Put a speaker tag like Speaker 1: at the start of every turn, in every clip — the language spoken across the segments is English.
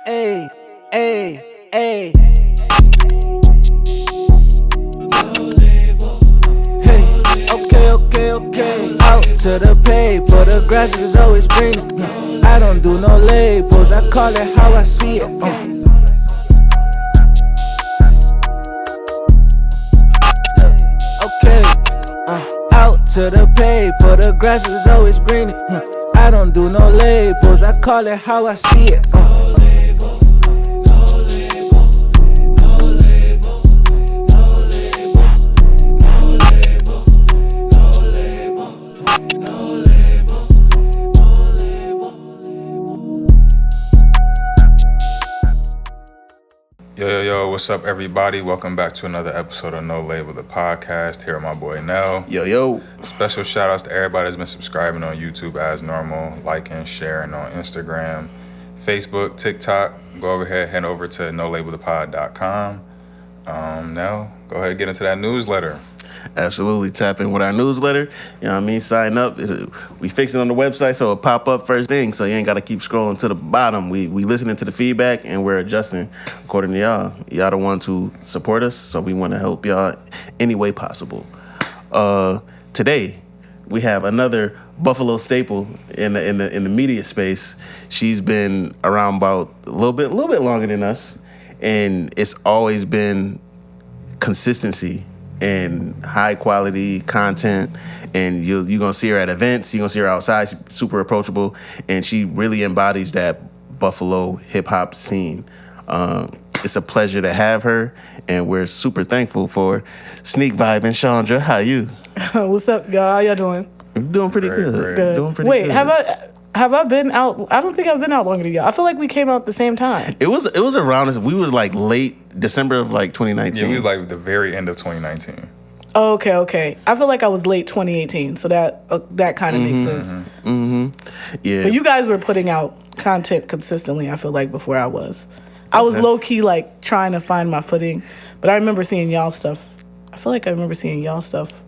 Speaker 1: Hey, hey, hey. Hey, okay. Out to the paper, the grass is always greener. I don't do no labels, I call it how I see it. Okay, out to the paper, the grass is always greener. I don't do no labels, I call it how I see it.
Speaker 2: Yo, what's up, everybody? Welcome back to another episode of No Label, the podcast. Here with my boy Nell.
Speaker 3: Yo.
Speaker 2: Special shout outs to everybody that's been subscribing on YouTube as normal, liking, sharing on Instagram, Facebook, TikTok. Go over here, head over to nolabelthepod.com. Nell, go ahead and get into that newsletter.
Speaker 3: Absolutely. Tap in with our newsletter. You know what I mean? Sign up. We fix it on the website so it'll pop up first thing, so you ain't got to keep scrolling to the bottom. We listening to the feedback and we're adjusting according to y'all. Y'all the ones who support us, so we want to help y'all any way possible. Today, we have another Buffalo staple in the media space. She's been around about a little bit longer than us, and it's always been consistency and high quality content, and you're gonna see her at events, you're gonna see her outside. She's super approachable, and she really embodies that Buffalo hip-hop scene. It's a pleasure to have her, and we're super thankful for SNEAKVIBING Schondra. How you?
Speaker 4: What's up, y'all? How y'all doing?
Speaker 3: I'm doing pretty
Speaker 2: Great.
Speaker 3: good. Doing pretty
Speaker 4: Wait,
Speaker 3: good.
Speaker 4: have I been out? I don't think I've been out longer than y'all. I feel like we came out at the same time.
Speaker 3: It was around us. We was like late December of like 2019.
Speaker 2: Yeah, we was like the very end of 2019.
Speaker 4: Oh, okay. I feel like I was late 2018, so that kind of makes sense.
Speaker 3: Yeah.
Speaker 4: But you guys were putting out content consistently, I feel like, before I was. I was low-key, like, trying to find my footing, but I remember seeing y'all stuff. I feel like I remember seeing y'all stuff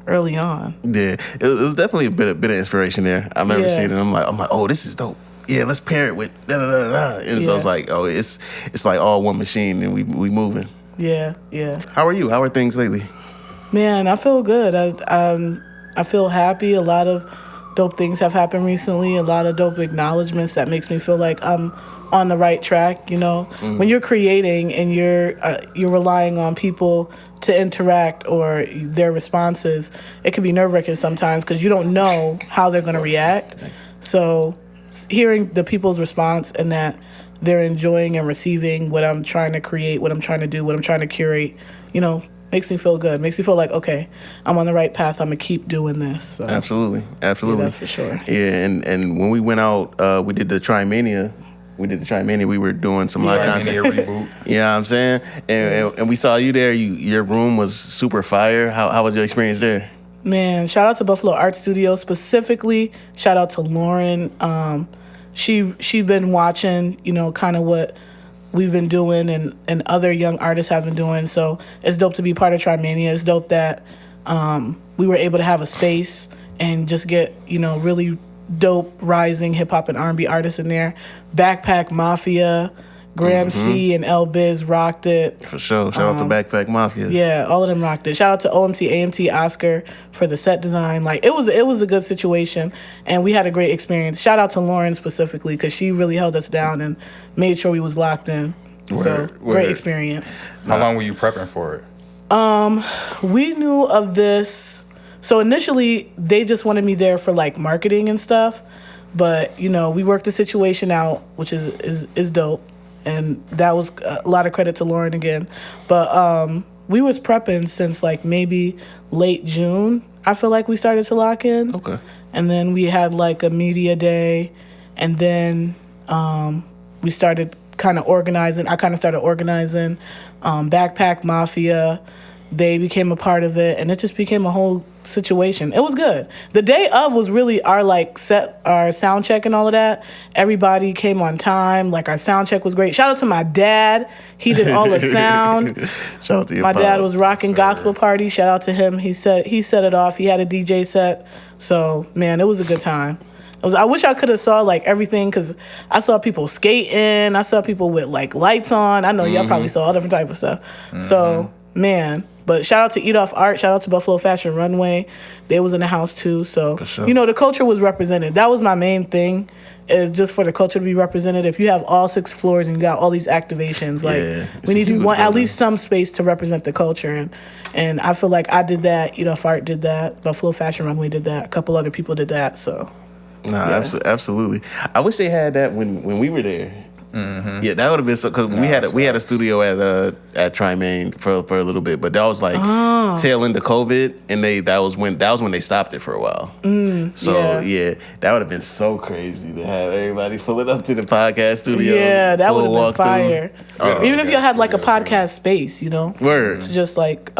Speaker 4: early on.
Speaker 3: Yeah, it was definitely a bit of inspiration there. I remember seeing it. I'm like, oh, this is dope. Yeah, let's pair it with da da da da. And so it's like, oh, it's like all one machine, and we moving.
Speaker 4: Yeah.
Speaker 3: How are you? How are things lately?
Speaker 4: Man, I feel good. I feel happy. A lot of dope things have happened recently. A lot of dope acknowledgments that makes me feel like I'm on the right track. You know, when you're creating and you're relying on people to interact or their responses, it can be nerve-wracking sometimes because you don't know how they're going to react. So hearing the people's response and that they're enjoying and receiving what I'm trying to create, what I'm trying to do, what I'm trying to curate, you know, makes me feel good. Makes me feel like, okay, I'm on the right path. I'm going to keep doing this. So,
Speaker 3: Absolutely.
Speaker 4: yeah, that's for sure.
Speaker 3: Yeah, and when we went out, we did the Trimania. We were doing some live content.
Speaker 2: Reboot.
Speaker 3: You know what I'm saying? And we saw you there. Your room was super fire. How was your experience there?
Speaker 4: Man, shout out to Buffalo Art Studio. Specifically, shout out to Lauren. She been watching, you know, kind of what we've been doing and other young artists have been doing. So it's dope to be part of Trimania. It's dope that we were able to have a space and just get, you know, really dope rising hip hop and R&B artists in there. Backpack Mafia, Graham C and L Biz rocked it.
Speaker 3: For sure. Shout out to Backpack Mafia.
Speaker 4: Yeah, all of them rocked it. Shout out to OMT, AMT, Oscar for the set design. Like it was a good situation, and we had a great experience. Shout out to Lauren specifically because she really held us down and made sure we was locked in. Great experience.
Speaker 2: How long were you prepping for it?
Speaker 4: We knew of this. So initially, they just wanted me there for like marketing and stuff, but you know, we worked the situation out, which is dope, and that was a lot of credit to Lauren again. But we was prepping since like maybe late June. I feel like we started to lock in.
Speaker 3: Okay.
Speaker 4: And then we had like a media day, and then we started kind of organizing. I kind of started organizing Backpack Mafia. They became a part of it, and it just became a whole situation. It was good. The day of was really our sound check and all of that. Everybody came on time. Like our sound check was great. Shout out to my dad. He did all the sound.
Speaker 3: Shout out to your
Speaker 4: My
Speaker 3: pops.
Speaker 4: dad was rocking gospel party. Shout out to him. He set it off. He had a DJ set. So man, it was a good time. I wish I could have saw like everything, because I saw people skating, I saw people with like lights on. I know y'all probably saw all different type of stuff. So man, but shout out to Eat Off Art, shout out to Buffalo Fashion Runway. They was in the house too. So
Speaker 3: sure.
Speaker 4: you know, the culture was represented. That was my main thing, is just for the culture to be represented. If you have all 6 floors and you got all these activations, like we need at least some space to represent the culture. And I feel like I did that. Eat Off Art did that. Buffalo Fashion Runway did that. A couple other people did that. So.
Speaker 3: Nah, absolutely. I wish they had that when we were there. Yeah, that would have been so, because we had a studio at Tri-Main for a little bit, but that was like tail end of COVID, and that was when they stopped it for a while. So yeah, that would have been so crazy to have everybody pulling up to the podcast studio.
Speaker 4: Yeah, that would have been fire. Even if you had like a
Speaker 2: studio,
Speaker 4: podcast space, you know,
Speaker 3: Word.
Speaker 4: to just like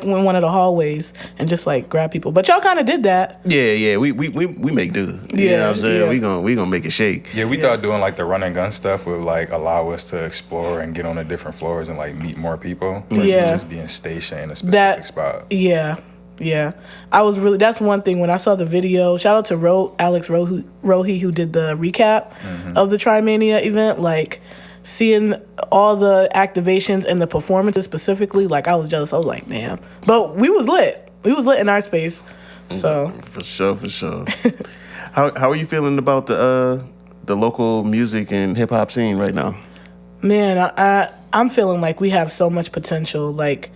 Speaker 4: in one of the hallways and just like grab people. But y'all kind of did that.
Speaker 3: Yeah, we make do. You know what I'm saying? We gonna make it shake.
Speaker 2: Yeah, we thought doing like the run and gun stuff would like allow us to explore and get on the different floors and like meet more people versus just being stationed in a specific spot.
Speaker 4: Yeah. That's one thing when I saw the video. Shout out to Alex Rohi, who did the recap of the Trimania event. Like, seeing all the activations and the performances specifically, like, I was jealous. I was like, damn. But we was lit. We was lit in our space. So
Speaker 3: For sure. How are you feeling about the local music and hip hop scene right now?
Speaker 4: Man, I'm feeling like we have so much potential. Like,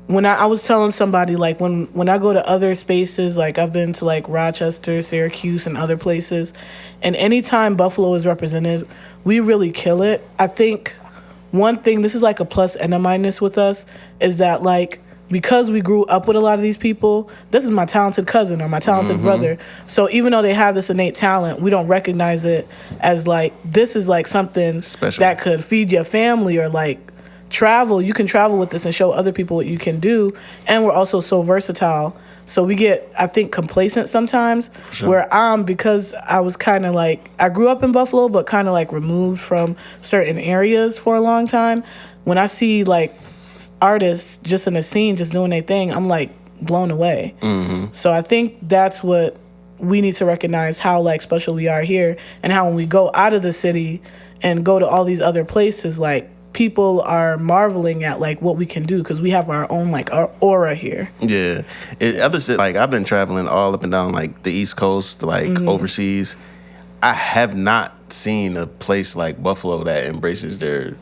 Speaker 4: when I was telling somebody, like, when I go to other spaces, like, I've been to, like, Rochester, Syracuse, and other places, and anytime Buffalo is represented, we really kill it. I think one thing, this is, like, a plus and a minus with us, is that, like, because we grew up with a lot of these people, this is my talented cousin or my talented brother. So even though they have this innate talent, we don't recognize it as, like, this is, like, something
Speaker 3: Special
Speaker 4: that could feed your family, or, like, travel. You can travel with this and show other people what you can do. And we're also so versatile. So we get, I think, complacent sometimes.
Speaker 3: Sure.
Speaker 4: Where because I was kind of like, I grew up in Buffalo, but kind of like removed from certain areas for a long time. When I see like artists just in the scene, just doing their thing, I'm like blown away. So I think that's what we need to recognize, how like special we are here, and how when we go out of the city and go to all these other places, like, people are marveling at like what we can do, because we have our own like our aura here.
Speaker 3: Yeah, other shit, like, I've been traveling all up and down like the East Coast, like overseas. I have not seen a place like Buffalo that embraces their.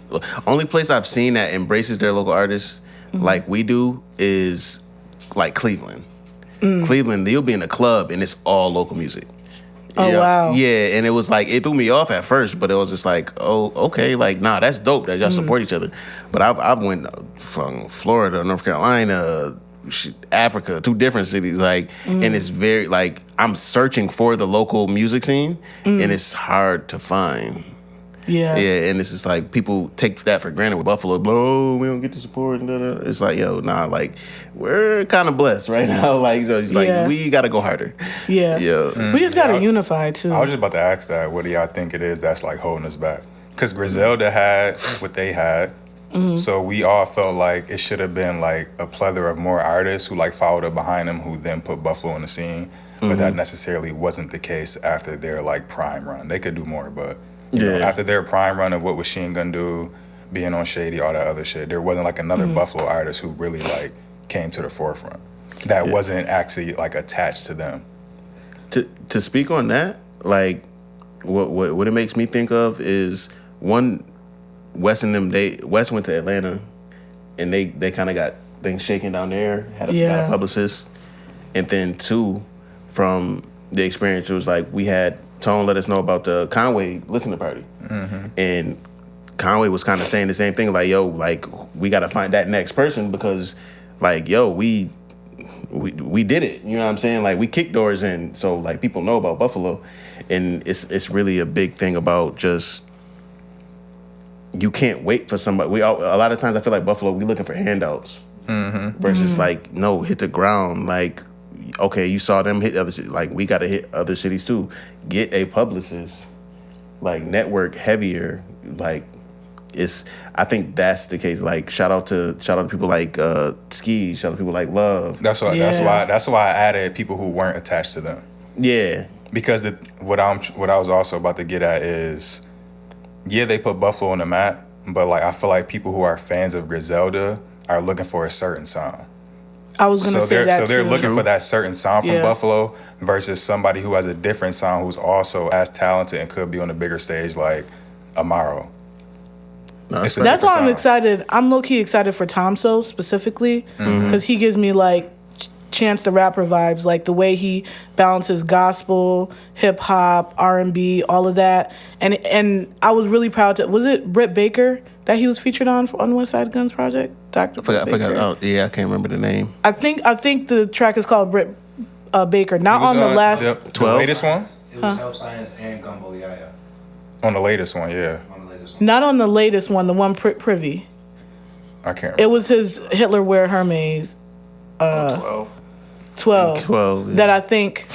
Speaker 3: Only place I've seen that embraces their local artists like we do is like Cleveland. Cleveland, you'll be in a club and it's all local music.
Speaker 4: Oh, wow.
Speaker 3: Yeah, and it was like, it threw me off at first, but it was just like, oh, okay, like, nah, that's dope that y'all support each other. But I've went from Florida, North Carolina, Africa, 2 different cities, like, and it's very, like, I'm searching for the local music scene, and it's hard to find.
Speaker 4: Yeah,
Speaker 3: and it's just like people take that for granted with Buffalo. Oh, we don't get the support. And da-da. It's like, yo, nah, like, we're kind of blessed right now. Like, so it's like, we got to go harder.
Speaker 4: Yeah. We just got to unify too.
Speaker 2: I was just about to ask that. What do y'all think it is that's like holding us back? Because Griselda had what they had. So we all felt like it should have been like a plethora of more artists who like followed up behind them, who then put Buffalo in the scene. But that necessarily wasn't the case after their like prime run. They could do more, but you know, after their prime run of what Machine Gun do, being on Shady, all that other shit, there wasn't like another Buffalo artist who really like came to the forefront that wasn't actually like attached to them.
Speaker 3: To speak on that, like, what it makes me think of is, one, Wes and them, Wes went to Atlanta, and they kind of got things shaking down there, had a publicist, and then 2, from the experience, it was like we had Tone let us know about the Conway listening party, and Conway was kind of saying the same thing, like, yo, like, we got to find that next person, because, like, yo, we did it, you know what I'm saying? Like, we kicked doors in, so like people know about Buffalo, and it's really a big thing about just, you can't wait for somebody. A lot of times I feel like Buffalo, we looking for handouts versus like, no, hit the ground. Like, okay, you saw them hit other cities, like, we got to hit other cities too. Get a publicist, like, network heavier, like. I think that's the case. Like, shout out to people like Ski, shout out to people like Love.
Speaker 2: That's why I added people who weren't attached to them.
Speaker 3: Yeah.
Speaker 2: because what I was also about to get at is, yeah, they put Buffalo on the map, but like I feel like people who are fans of Griselda are looking for a certain sound.
Speaker 4: I was gonna say that
Speaker 2: so they're
Speaker 4: too.
Speaker 2: looking for that certain sound from
Speaker 4: Yeah.
Speaker 2: Buffalo versus somebody who has a different sound who's also as talented and could be on a bigger stage like Amaro. It's a
Speaker 4: That's why
Speaker 2: different
Speaker 4: I'm
Speaker 2: sound.
Speaker 4: excited. I'm low key excited for Tomso specifically because he gives me like Chance the Rapper vibes, like the way he balances gospel, hip hop, R&B, all of that. And I was really proud to. Was it Britt Baker that he was featured on West Side Guns Project? Dr.
Speaker 3: I forgot. Oh, yeah, I can't remember the name.
Speaker 4: I think the track is called Britt Baker. Not
Speaker 2: He was
Speaker 4: on the last.
Speaker 2: the
Speaker 3: 12?
Speaker 2: latest one.
Speaker 5: It was Health Science and Gumbo Yaya
Speaker 2: On the latest one, yeah.
Speaker 5: on the latest one.
Speaker 4: Not on the latest one. The one Privy.
Speaker 2: I can't remember.
Speaker 4: It was his Hitler Wear Hermes
Speaker 3: 12.
Speaker 4: 12.
Speaker 3: 12, yeah.
Speaker 4: That I think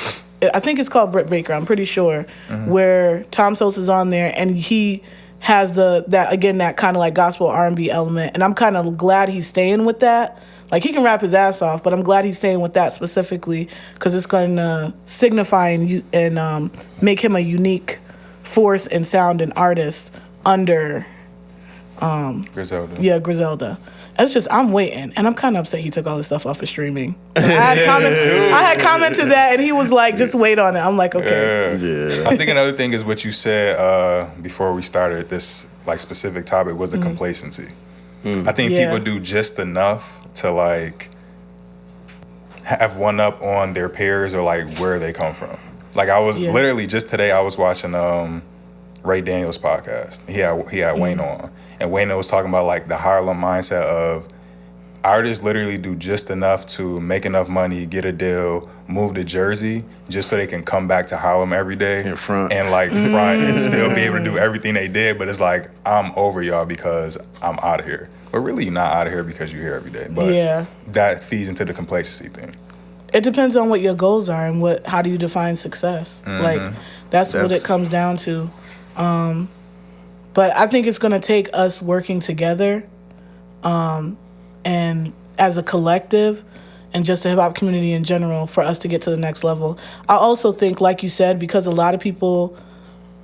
Speaker 4: it's called Britt Baker. I'm pretty sure where Tom Sos is on there and he has that kind of like gospel R&B element, and I'm kind of glad he's staying with that. Like he can rap his ass off, but I'm glad he's staying with that specifically because it's going to signify and make him a unique force and sound and artist under
Speaker 2: Griselda.
Speaker 4: Griselda. It's just I'm waiting, and I'm kind of upset he took all this stuff off of streaming. I had commented that, and he was like, "Just wait on it." I'm like, okay.
Speaker 2: Yeah. I think another thing is what you said before we started this like specific topic was the complacency. I think
Speaker 4: Yeah.
Speaker 2: people do just enough to like have one up on their peers or like where they come from. Like I was literally just today I was watching Ray Daniels podcast. He had Wayne on, and Wayne was talking about like the Harlem mindset of artists literally do just enough to make enough money, get a deal, move to Jersey, just so they can come back to Harlem every day
Speaker 3: In front.
Speaker 2: and like front and still be able to do everything they did. But it's like I'm over y'all because I'm out of here. But really, you're not out of here because you're here every day. But
Speaker 4: Yeah.
Speaker 2: that feeds into the complacency thing.
Speaker 4: It depends on what your goals are and how do you define success. Like that's what it comes down to. But I think it's going to take us working together and as a collective and just the hip hop community in general for us to get to the next level. I also think, like you said, because a lot of people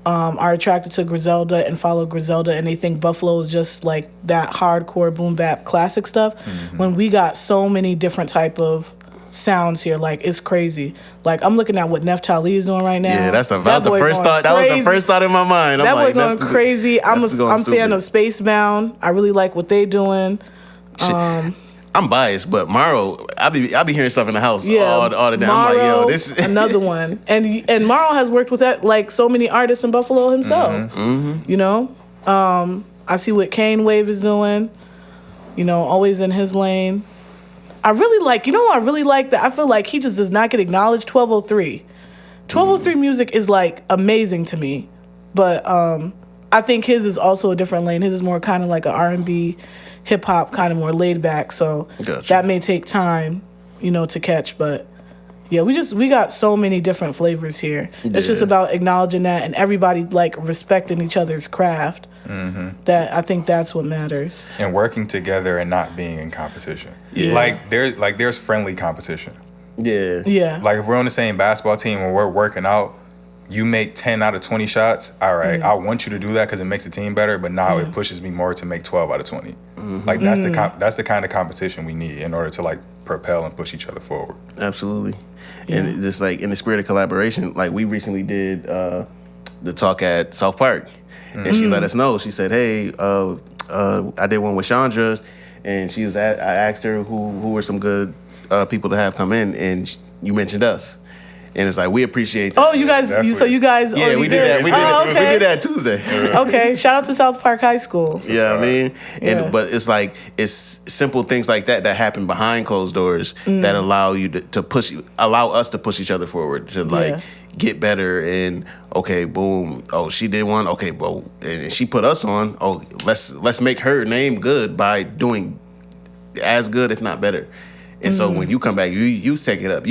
Speaker 4: are attracted to Griselda and follow Griselda and they think Buffalo is just like that hardcore boom bap classic stuff, when we got so many different type of sounds here, like it's crazy. Like I'm looking at what Neftali is doing right now.
Speaker 3: Yeah, that was the
Speaker 4: boy
Speaker 3: first
Speaker 4: going
Speaker 3: thought. That was
Speaker 4: crazy.
Speaker 3: the first thought in my mind. I'm
Speaker 4: That
Speaker 3: like,
Speaker 4: boy going crazy. I'm a fan
Speaker 3: stupid.
Speaker 4: of Spacebound. I really like what they doing.
Speaker 3: I'm biased, but Maro, I be hearing stuff in the house
Speaker 4: Yeah,
Speaker 3: all the time. I'm like, yo,
Speaker 4: Morrow,
Speaker 3: this is
Speaker 4: another one. And Morrow has worked with that like so many artists in Buffalo himself. You know, I see what Kane Wave is doing. You know, always in his lane. I really like. You know, I really like that. I feel like he just does not get acknowledged. 1203. 1203 music is like amazing to me, but I think his is also a different lane. His is more kind of like a R&B, hip hop, kind of more laid back. So
Speaker 3: Gotcha.
Speaker 4: that may take time, you know, to catch. But yeah, we got so many different flavors here. It's just
Speaker 3: Yeah.
Speaker 4: about acknowledging that and everybody like respecting each other's craft. That I think that's what matters.
Speaker 2: And working together and not being in competition.
Speaker 3: Yeah.
Speaker 2: There's friendly competition.
Speaker 3: yeah.
Speaker 4: Yeah.
Speaker 2: Like if we're on the same basketball team and we're working out, you make 10 out of 20 shots. All right, I want you to do that because it makes the team better. But now it pushes me more to make 12 out of 20. Like that's the kind of competition we need in order to like propel and push each other forward.
Speaker 3: Absolutely. And just like in the spirit of collaboration, like we recently did the talk at South Park, and she let us know. She said, "Hey, I did one with Schondra, and I asked her who were some good people to have come in, and you mentioned us." And it's like we appreciate that.
Speaker 4: Oh, you guys! So you guys?
Speaker 3: Yeah,
Speaker 4: already
Speaker 3: we did that. We did,
Speaker 4: Oh,
Speaker 3: we
Speaker 4: okay.
Speaker 3: did that Tuesday.
Speaker 4: Okay, shout out to South Park High School.
Speaker 3: Yeah, I mean,
Speaker 4: Yeah.
Speaker 3: but it's like it's simple things like that happen behind closed doors that allow you to allow us to push each other forward to like get better. And okay, boom, oh she did one, okay, well, and she put us on. Oh, let's make her name good by doing as good if not better. And so when you come back, you take it up,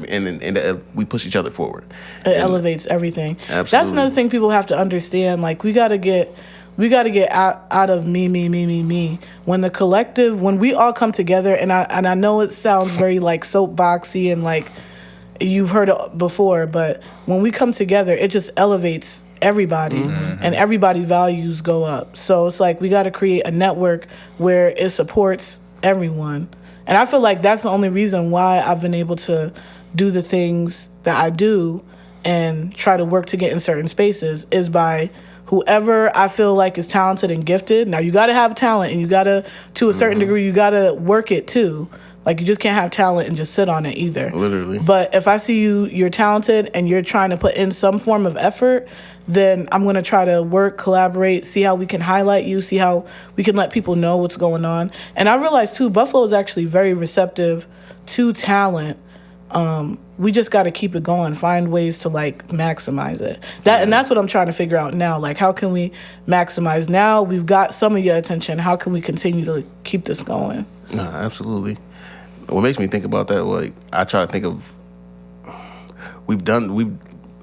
Speaker 3: and we push each other forward.
Speaker 4: It elevates everything.
Speaker 3: Absolutely.
Speaker 4: That's another thing people have to understand. Like we gotta get out of me. When we all come together, and I know it sounds very like soapboxy and like you've heard it before, but when we come together, it just elevates everybody, and everybody's values go up. So it's like we got to create a network where it supports everyone. And I feel like that's the only reason why I've been able to do the things that I do and try to work to get in certain spaces is by whoever I feel like is talented and gifted. Now, you got to have talent, and you got to a certain degree, you got to work it too. Like, you just can't have talent and just sit on it either.
Speaker 3: Literally.
Speaker 4: But if I see you're talented and you're trying to put in some form of effort, then I'm going to try to work, collaborate, see how we can highlight you, see how we can let people know what's going on. And I realized, too, Buffalo is actually very receptive to talent. We just got to keep it going, find ways to, like, maximize it. And that's what I'm trying to figure out now. Like, how can we maximize? Now we've got some of your attention. How can we continue to keep this going?
Speaker 3: Nah, absolutely. What makes me think about that, like, I try to think of,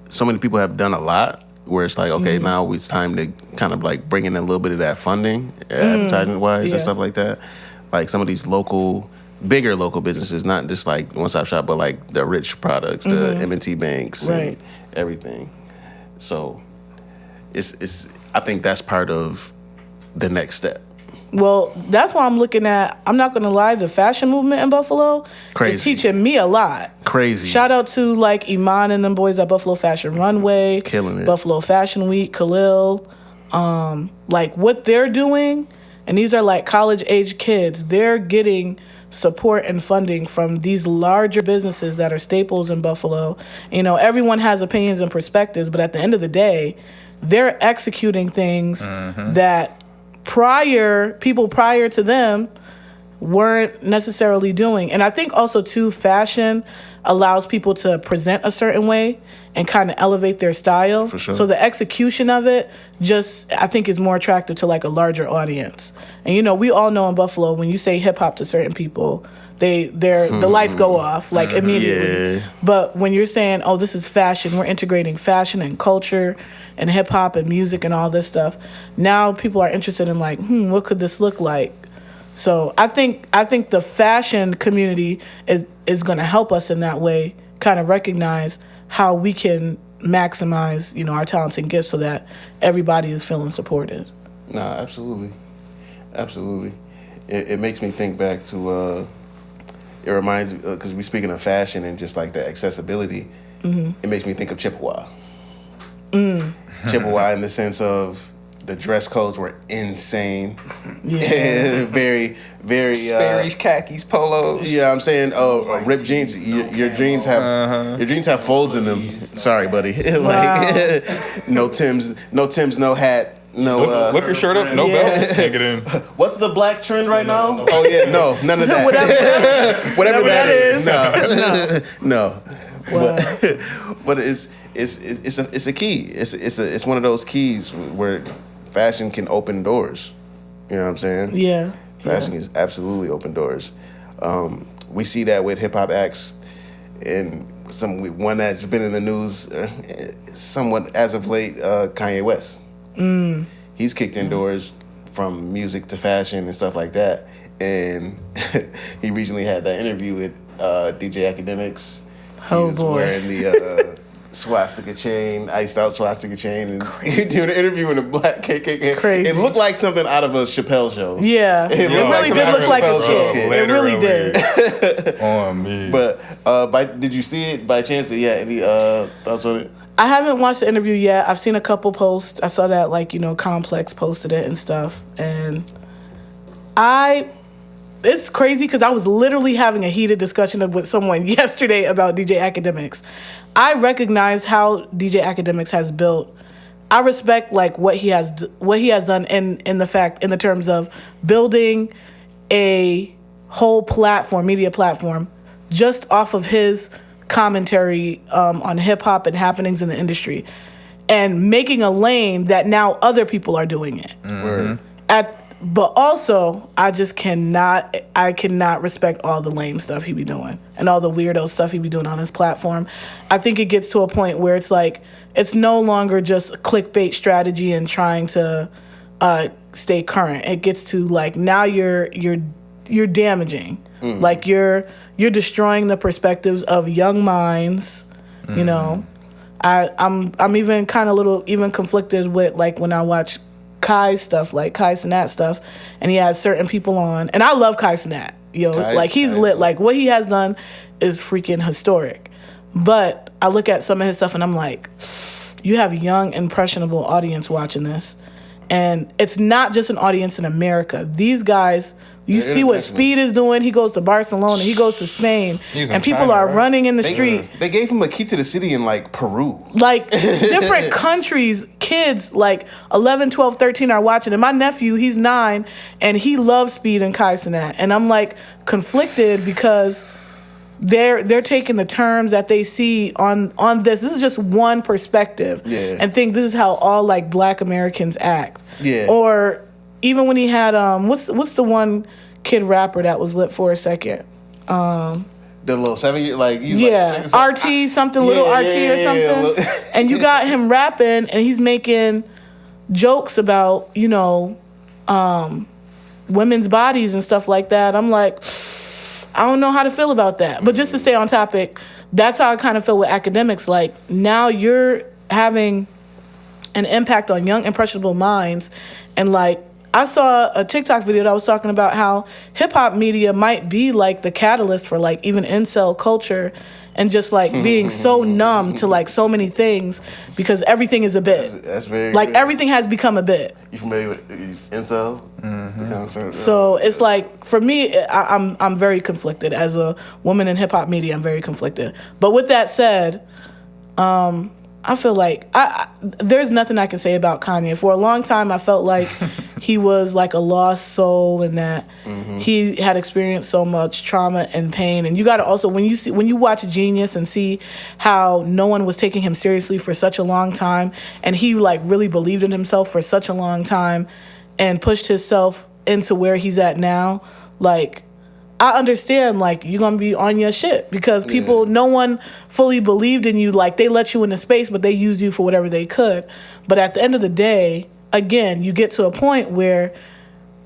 Speaker 3: so many people have done a lot where it's like, okay, now it's time to kind of like bring in a little bit of that funding, advertising wise and stuff like that. Like some of these bigger local businesses, not just like One Stop Shop, but like the rich products, the M&T banks and everything. So I think that's part of the next step.
Speaker 4: Well, that's why I'm looking at, I'm not going to lie, the fashion movement in Buffalo is teaching me a lot.
Speaker 3: Crazy.
Speaker 4: Shout out to, like, Iman and them boys at Buffalo Fashion Runway.
Speaker 3: Killing it.
Speaker 4: Buffalo Fashion Week, Khalil. Like, what they're doing, and these are, like, college-age kids, they're getting support and funding from these larger businesses that are staples in Buffalo. You know, everyone has opinions and perspectives, but at the end of the day, they're executing things that people prior to them weren't necessarily doing. And I think also too, fashion allows people to present a certain way and kind of elevate their style.
Speaker 3: For sure.
Speaker 4: So the execution of it just, I think, is more attractive to like a larger audience. And you know, we all know in Buffalo, when you say hip hop to certain people, the lights go off like immediately.
Speaker 3: Yeah.
Speaker 4: But when you're saying, oh, this is fashion, we're integrating fashion and culture and hip hop and music and all this stuff, now people are interested in like, what could this look like? So I think the fashion community is going to help us in that way, kind of recognize how we can maximize, you know, our talents and gifts so that everybody is feeling supported.
Speaker 3: Nah, absolutely. Absolutely. It makes me think back to, it reminds me, because we're speaking of fashion and just like the accessibility, it makes me think of Chippewa. Chippewa in the sense of the dress codes were insane.
Speaker 4: Yeah.
Speaker 3: very, very...
Speaker 2: Sperry's, khakis, polos.
Speaker 3: Yeah, I'm saying, ripped jeans. Your jeans have folds in them. Sorry, buddy. Like, no Timbs, no hat. No,
Speaker 2: lift your shirt up, no belt, can't get in.
Speaker 3: What's the black trend right now? Oh yeah, no, none of that. Whatever that is. No.
Speaker 4: Wow.
Speaker 3: But it's a key. It's one of those keys where fashion can open doors. You know what I'm saying?
Speaker 4: Yeah.
Speaker 3: Fashion is absolutely open doors. We see that with hip hop acts, and one that's been in the news somewhat as of late, Kanye West. He's kicked in doors from music to fashion and stuff like that. And he recently had that interview with DJ Academics.
Speaker 4: Oh,
Speaker 3: he was
Speaker 4: boy.
Speaker 3: wearing the swastika chain, iced out swastika chain, and he doing an interview in a black KKK.
Speaker 4: Crazy.
Speaker 3: It looked like something out of a Chappelle show.
Speaker 4: Yeah. It really did look like a skit. It really did.
Speaker 2: On me.
Speaker 3: But did you see it by chance? Any thoughts on it?
Speaker 4: I haven't watched the interview yet. I've seen a couple posts. I saw that, like, you know, Complex posted it and stuff. And it's crazy because I was literally having a heated discussion with someone yesterday about DJ Academics. I recognize how DJ Academics has built. I respect like what he has done in the terms of building a whole platform, media platform, just off of his commentary on hip hop and happenings in the industry, and making a lane that now other people are doing it. But also, I cannot respect all the lame stuff he be doing and all the weirdo stuff he be doing on his platform. I think it gets to a point where it's like, it's no longer just clickbait strategy and trying to stay current. It gets to like, now you're you're damaging. Like you're destroying the perspectives of young minds. You know, I'm even kind of even conflicted with like when I watch Kai's stuff, like Kai Cenat stuff, and he has certain people on, and I love Kai Cenat. Like he's lit. Like what he has done is freaking historic. But I look at some of his stuff and I'm like, you have young, impressionable audience watching this. And it's not just an audience in America. These guys, you see what Speed is doing. He goes to Barcelona. He goes to Spain. And people are running in the street.
Speaker 3: They gave him a key to the city in, like, Peru.
Speaker 4: Like, different countries, kids, like, 11, 12, 13 are watching. And my nephew, he's 9, and he loves Speed and Kai Cenat. And I'm, like, conflicted because they're taking the terms that they see on this. This is just one perspective.
Speaker 3: Yeah.
Speaker 4: And think this is how all, like, Black Americans act.
Speaker 3: Yeah.
Speaker 4: Or even when he had, what's the one kid rapper that was lit for a second?
Speaker 3: The little 7-year, like, he's
Speaker 4: RT,
Speaker 3: like,
Speaker 4: something, little RT or something. And you got him rapping, and he's making jokes about, women's bodies and stuff like that. I'm like, I don't know how to feel about that. But just to stay on topic, that's how I kind of feel with academics. Like, now you're having an impact on young, impressionable minds. And, like, I saw a TikTok video that was talking about how hip-hop media might be, like, the catalyst for, like, even incel culture and just, like, being so numb to, like, so many things because everything is a bit.
Speaker 3: That's very
Speaker 4: like,
Speaker 3: good.
Speaker 4: everything has become a bit.
Speaker 3: You familiar with incel?
Speaker 4: So it's like, for me, I'm very conflicted. As a woman in hip-hop media, I'm very conflicted. But with that said, I feel like there's nothing I can say about Kanye. For a long time, I felt like he was like a lost soul and that he had experienced so much trauma and pain. And you got to also, when you watch Genius and see how no one was taking him seriously for such a long time, and he like really believed in himself for such a long time and pushed himself into where he's at now, like, I understand, like, you're going to be on your shit because people, no one fully believed in you. Like, they let you into space, but they used you for whatever they could. But at the end of the day, again, you get to a point where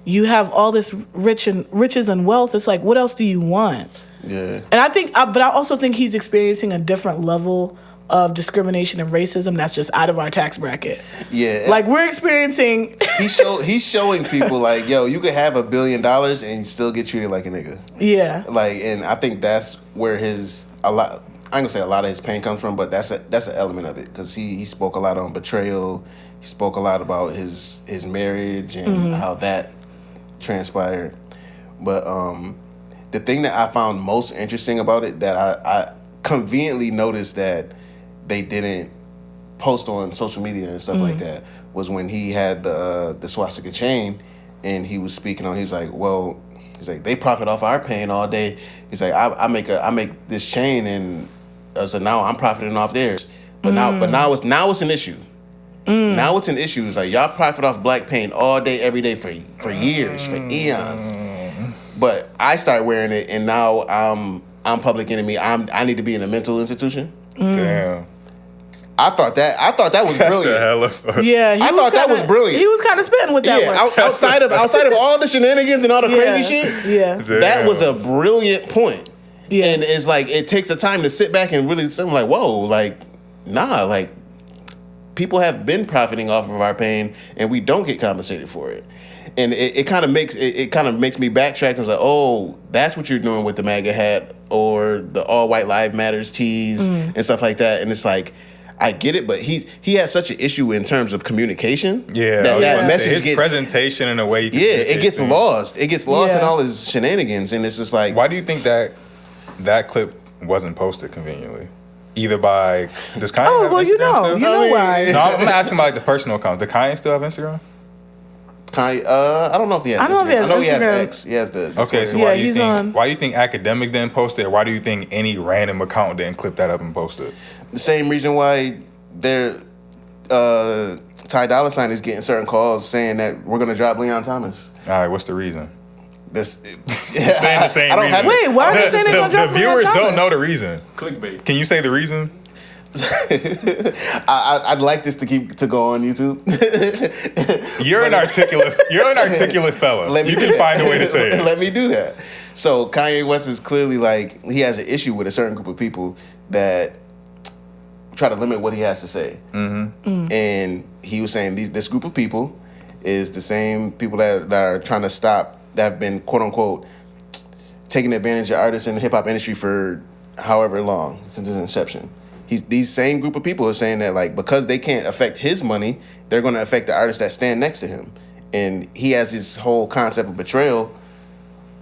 Speaker 4: you have all this riches and wealth. It's like, what else do you want?
Speaker 3: Yeah.
Speaker 4: And I think, but I also think he's experiencing a different level of discrimination and racism that's just out of our tax bracket.
Speaker 3: Yeah.
Speaker 4: Like, we're experiencing...
Speaker 3: He's showing people, like, yo, you could have $1 billion and still get treated like a nigga.
Speaker 4: Yeah.
Speaker 3: Like, and I think that's where I ain't gonna say a lot of his pain comes from, but that's an element of it. Because he spoke a lot on betrayal. He spoke a lot about his marriage and how that transpired. But the thing that I found most interesting about it, that I conveniently noticed that they didn't post on social media and stuff like that, was when he had the swastika chain, and he was speaking on. He's like, they profit off our pain all day. He's like, I make this chain, and so now I'm profiting off theirs. But now it's an issue. Now it's an issue. It's like, y'all profit off black pain all day, every day for years, for eons. But I started wearing it, and now I'm public enemy. I need to be in a mental institution.
Speaker 2: Damn.
Speaker 3: I thought that was brilliant.
Speaker 4: Yeah,
Speaker 3: I thought that was brilliant.
Speaker 4: He was kind of spitting with that one.
Speaker 3: outside of all the shenanigans and all the crazy shit.
Speaker 4: Yeah,
Speaker 2: Damn.
Speaker 3: That was a brilliant point.
Speaker 4: Yeah,
Speaker 3: and it's like it takes the time to sit back and really. I'm like, whoa, like, nah, like people have been profiting off of our pain, and we don't get compensated for it. And it kind of makes me backtrack. I was like, oh, that's what you're doing with the MAGA hat or the All White Lives Matters tees and stuff like that. And it's like, I get it, but he has such an issue in terms of communication.
Speaker 2: Yeah,
Speaker 3: that message
Speaker 2: his presentation in a way.
Speaker 3: It gets lost. It gets lost in all his shenanigans, and it's just like.
Speaker 2: Why do you think that clip wasn't posted conveniently? Either by does Kanye have Instagram still?
Speaker 4: You know why?
Speaker 2: No, I'm asking about like the personal accounts. Does Kanye still have Instagram?
Speaker 3: Kanye, I don't know if he has.
Speaker 4: I don't know if he has
Speaker 3: I know
Speaker 4: Instagram.
Speaker 3: he has X. He has the.
Speaker 2: Okay, so why do you think academics didn't post it? Why do you think any random account didn't clip that up and post it?
Speaker 3: The same reason why Ty Dolla $ign is getting certain calls saying that we're gonna drop Leon Thomas.
Speaker 2: All right, what's the reason?
Speaker 3: Saying
Speaker 2: the same reason.
Speaker 4: Wait, why are they saying they're gonna drop
Speaker 2: The viewers
Speaker 4: Leon
Speaker 2: don't
Speaker 4: Thomas?
Speaker 2: know the reason.
Speaker 5: Clickbait.
Speaker 2: Can you say the reason?
Speaker 3: I'd like this to go on YouTube.
Speaker 2: You're an articulate fella. You can find a way to say it.
Speaker 3: Let me do that. So Kanye West is clearly like he has an issue with a certain group of people that try to limit what he has to say. And he was saying this group of people is the same people that are trying to stop, that have been quote unquote taking advantage of artists in the hip hop industry for however long since its inception. These same group of people are saying that like because they can't affect his money, they're going to affect the artists that stand next to him. And he has this whole concept of betrayal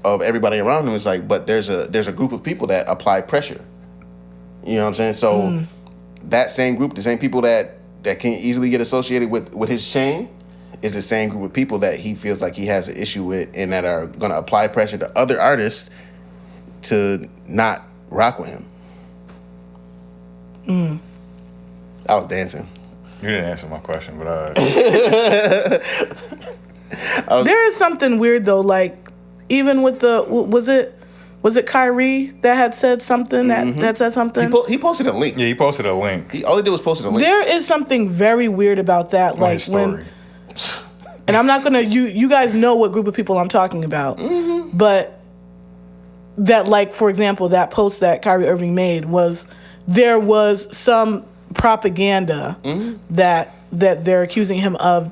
Speaker 3: of everybody around him. It's like, but there's a group of people that apply pressure. You know what I'm saying? So that same group, the same people that can easily get associated with his chain, is the same group of people that he feels like he has an issue with and that are going to apply pressure to other artists to not rock with him. I was dancing.
Speaker 2: You didn't answer my question, but
Speaker 4: There is something weird though, like even with the was it Kyrie that had said something that said something?
Speaker 3: He posted a link.
Speaker 2: yeah, he posted a link.
Speaker 3: All he did was posted a link.
Speaker 4: There is something very weird about that,
Speaker 2: on
Speaker 4: like
Speaker 2: his story.
Speaker 4: and I'm not gonna you guys know what group of people I'm talking about, but that, like, for example, that post that Kyrie Irving made there was some propaganda that they're accusing him of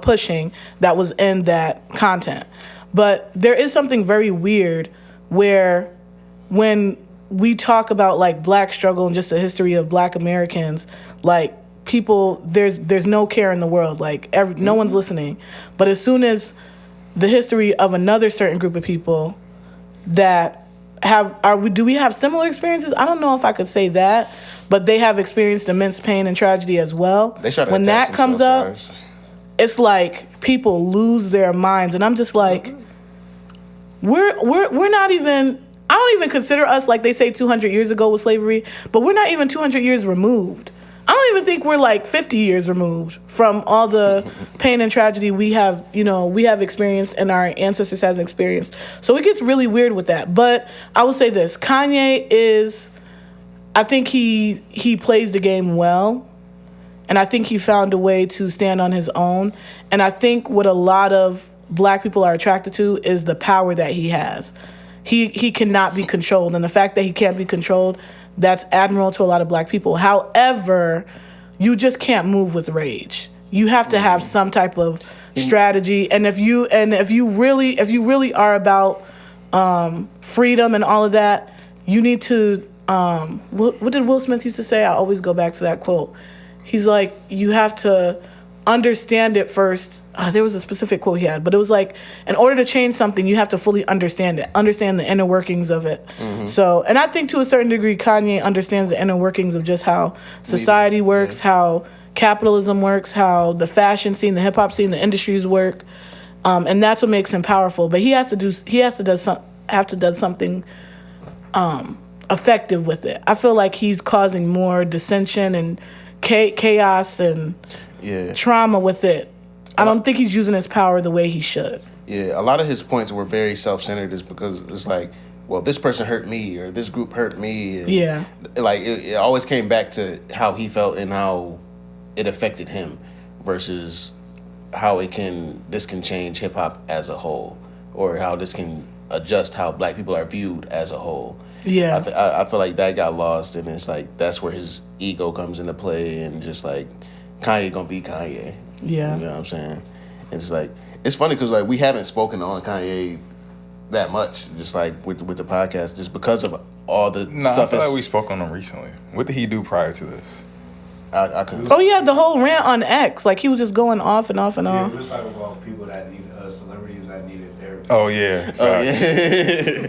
Speaker 4: pushing that was in that content. But there is something very weird where when we talk about like black struggle and just the history of black Americans, like people, there's no care in the world, like no one's listening. But as soon as the history of another certain group of people that do we have similar experiences? I don't know if I could say that, but they have experienced immense pain and tragedy as well. When that comes up, it's like people lose their minds, and I'm just like, we're not even. I don't even consider us, like they say 200 years ago with slavery, but we're not even 200 years removed. I don't even think we're like 50 years removed from all the pain and tragedy we have experienced and our ancestors has experienced. So it gets really weird with that. But I will say this, Kanye I think he plays the game well, and I think he found a way to stand on his own. And I think what a lot of black people are attracted to is the power that he has. He cannot be controlled, and the fact that he can't be controlled, that's admirable to a lot of black people. However, you just can't move with rage. You have to have some type of strategy, and if you really are about freedom and all of that, you need to. What did Will Smith used to say? I always go back to that quote. He's like, you have to understand it first. There was a specific quote he had, but it was like, in order to change something, you have to fully understand it, understand the inner workings of it. So, and I think to a certain degree, Kanye understands the inner workings of just how society works, how capitalism works, how the fashion scene, the hip hop scene, the industries work, and that's what makes him powerful. But he has to do something effective with it. I feel like he's causing more dissension and chaos and trauma with it. I don't think he's using his power the way he should.
Speaker 3: Yeah, a lot of his points were very self-centered, is because it's like, well, this person hurt me or this group hurt me. And like it always came back to how he felt and how it affected him versus how this can change hip hop as a whole, or how this can adjust how black people are viewed as a whole.
Speaker 4: Yeah,
Speaker 3: I feel like that got lost, and it's like that's where his ego comes into play, and just like Kanye gonna be Kanye.
Speaker 4: Yeah,
Speaker 3: you know what I'm saying? It's like, it's funny because like we haven't spoken on Kanye that much, just like with the podcast, just because of all the stuff.
Speaker 2: I feel like we spoke on him recently. What did he do prior to this?
Speaker 3: I couldn't.
Speaker 4: Oh yeah, the whole rant on X, like he was just going off and off and off.
Speaker 5: We were talking about people that needed celebrities that needed therapy.
Speaker 2: Oh yeah, facts.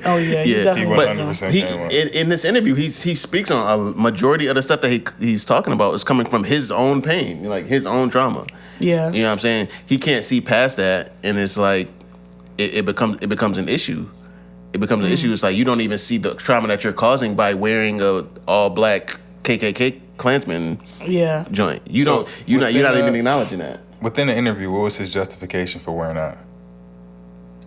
Speaker 4: Oh yeah,
Speaker 2: He
Speaker 4: definitely.
Speaker 2: 100%
Speaker 3: He
Speaker 2: came up.
Speaker 3: in this interview, he speaks on a majority of the stuff that he's talking about is coming from his own pain, like his own trauma.
Speaker 4: Yeah,
Speaker 3: you know what I'm saying? He can't see past that, and it's like it becomes an issue. It becomes an issue. It's like you don't even see the trauma that you're causing by wearing a all black KKK Klansman joint. You're not even acknowledging that.
Speaker 2: Within the interview, what was his justification for wearing that?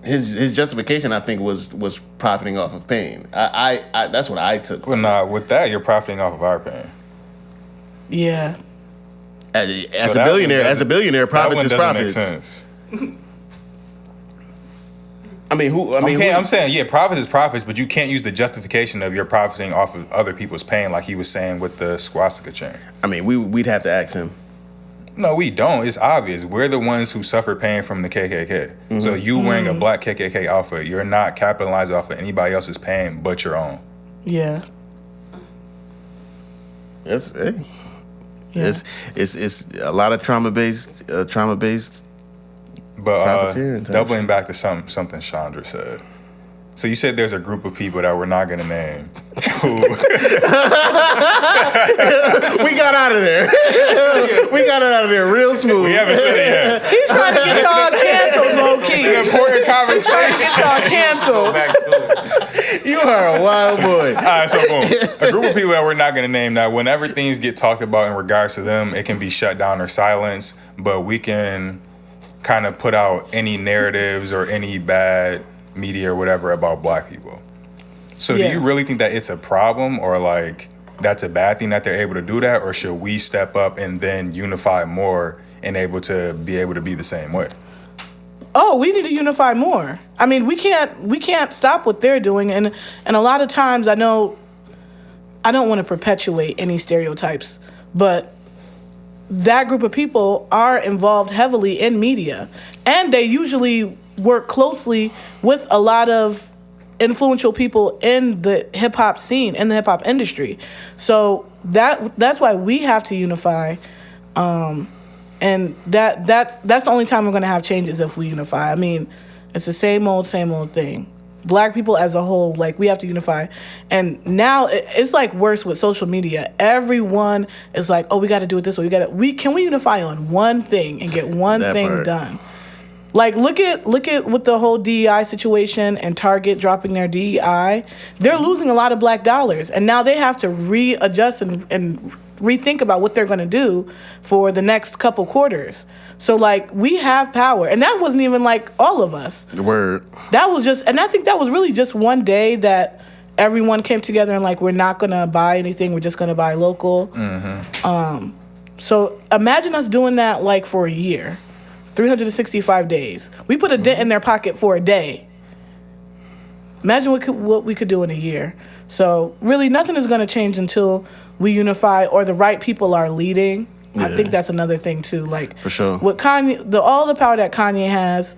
Speaker 3: His justification, I think, was profiting off of pain. I that's what I took.
Speaker 2: Well, nah, with that, you're profiting off of our pain.
Speaker 4: Yeah.
Speaker 3: As
Speaker 2: So
Speaker 3: a
Speaker 2: that one
Speaker 3: billionaire,
Speaker 2: doesn't-
Speaker 3: profits is
Speaker 2: that one
Speaker 3: profits.
Speaker 2: doesn't make sense.
Speaker 3: I'm
Speaker 2: saying, yeah, profits is profits, but you can't use the justification of you're profiting off of other people's pain, like he was saying with the swastika chain.
Speaker 3: I mean, we'd have to ask him.
Speaker 2: No, we don't. It's obvious. We're the ones who suffer pain from the KKK. So you wearing a black KKK outfit, you're not capitalizing off of anybody else's pain but your own.
Speaker 4: Yeah.
Speaker 3: It's
Speaker 4: Yeah.
Speaker 3: it's a lot of trauma based.
Speaker 2: But
Speaker 3: Profiteering type
Speaker 2: doubling back to something Schondra said. So you said there's a group of people that we're not going to name. Who
Speaker 3: We got out of there. We got it out of there real smooth.
Speaker 2: we haven't said it yet.
Speaker 4: He's trying to get y'all canceled, low key.
Speaker 2: It's an important
Speaker 4: Trying to
Speaker 2: conversation.
Speaker 4: get y'all canceled.
Speaker 5: Back to it.
Speaker 3: You are a wild boy.
Speaker 2: All right, so boom. A group of people that we're not going to name now, whenever things get talked about in regards to them, it can be shut down or silenced, but we can kind of put out any narratives or any bad media or whatever about black people. So
Speaker 4: Yeah.
Speaker 2: do you really think that it's a problem, or like that's a bad thing that they're able to do that, or should we step up and then unify more and able to be the same way?
Speaker 4: Oh, we need to unify more. I mean, we can't stop what they're doing, and a lot of times I know I don't want to perpetuate any stereotypes, but that group of people are involved heavily in media, and they usually work closely with a lot of influential people in the hip hop scene, in the hip hop industry. So that's why we have to unify. And that's the only time we're going to have changes, if we unify. I mean, it's the same old thing. Black people as a whole, like, we have to unify. And now it's like worse with social media. Everyone is like, oh, we got to do it this way. Can we unify on one thing and get one
Speaker 3: That
Speaker 4: thing
Speaker 3: part.
Speaker 4: done? Like, look at with the whole DEI situation and Target dropping their DEI. They're losing a lot of black dollars, and now they have to readjust and rethink about what they're going to do for the next couple quarters. So, like, we have power, and that wasn't even like all of us.
Speaker 3: Word.
Speaker 4: That was just, and I think that was really just one day that everyone came together and, like, we're not going to buy anything. We're just going to buy local. So imagine us doing that, like, for a year. 365 days. We put a dent in their pocket for a day. Imagine what we could do in a year. So really, nothing is going to change until we unify, or the right people are leading. I think that's another thing too. like,
Speaker 3: For sure.
Speaker 4: With Kanye, all the power that Kanye has,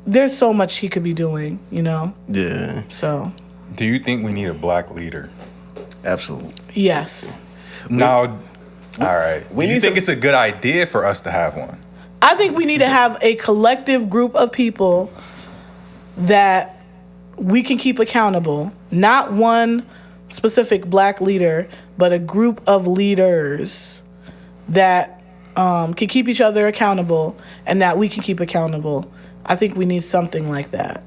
Speaker 4: there's so much he could be doing. You know.
Speaker 3: Yeah.
Speaker 4: So.
Speaker 2: Do you think we need a black leader?
Speaker 3: Absolutely.
Speaker 4: Yes.
Speaker 2: Now, all right.
Speaker 3: we
Speaker 2: Do you
Speaker 3: need
Speaker 2: think
Speaker 3: some-
Speaker 2: it's a good idea for us to have one?
Speaker 4: I think we need to have a collective group of people that we can keep accountable. Not one specific black leader, but a group of leaders that can keep each other accountable and that we can keep accountable. I think we need something like that.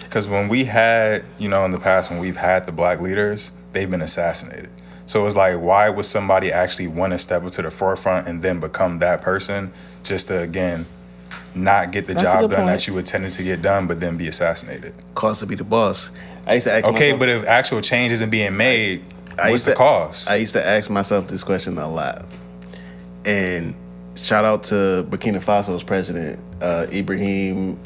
Speaker 2: Because when we had, in the past, when we've had the black leaders, they've been assassinated. So it's like, why would somebody actually want to step up to the forefront and then become that person just to, again, not get the
Speaker 4: That's a
Speaker 2: job
Speaker 4: good
Speaker 2: done
Speaker 4: point.
Speaker 2: that you intended to get done, but then be assassinated?
Speaker 3: Cost to be the boss. I used to ask
Speaker 2: Okay,
Speaker 3: myself,
Speaker 2: but if actual change isn't being made,
Speaker 3: I
Speaker 2: what's
Speaker 3: used
Speaker 2: the
Speaker 3: to-
Speaker 2: cost?
Speaker 3: I used to ask myself this question a lot. And shout out to Burkina Faso's president, Ibrahim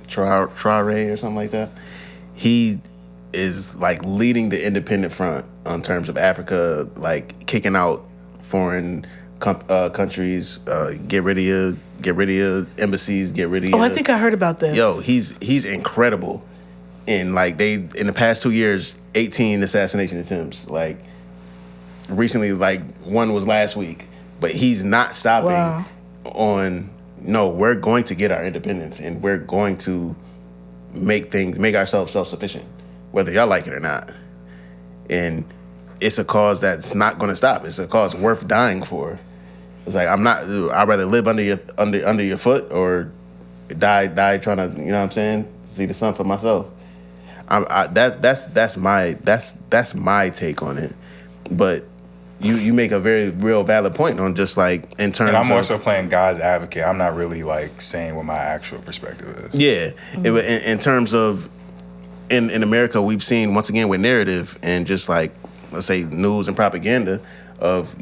Speaker 3: Traoré or something like that. He is like leading the independent front on terms of Africa, like kicking out foreign countries, get rid of embassies, get rid of.
Speaker 4: Oh, I think I heard about this.
Speaker 3: Yo, he's incredible. And like in the past 2 years, 18 assassination attempts. Like recently, like one was last week. But he's not stopping
Speaker 4: Wow.
Speaker 3: on, no, we're going to get our independence and we're going to make ourselves self-sufficient, whether y'all like it or not. And it's a cause that's not going to stop. It's a cause worth dying for. It's like, I'd rather live under your foot or die trying to, you know what I'm saying, see the sun for myself. That's my take on it. But you make a very real valid point on just like in terms
Speaker 2: and I'm
Speaker 3: of,
Speaker 2: also playing God's advocate. I'm not really like saying what my actual perspective is.
Speaker 3: yeah, in terms of in America, we've seen once again with narrative and just like let's say, news and propaganda of,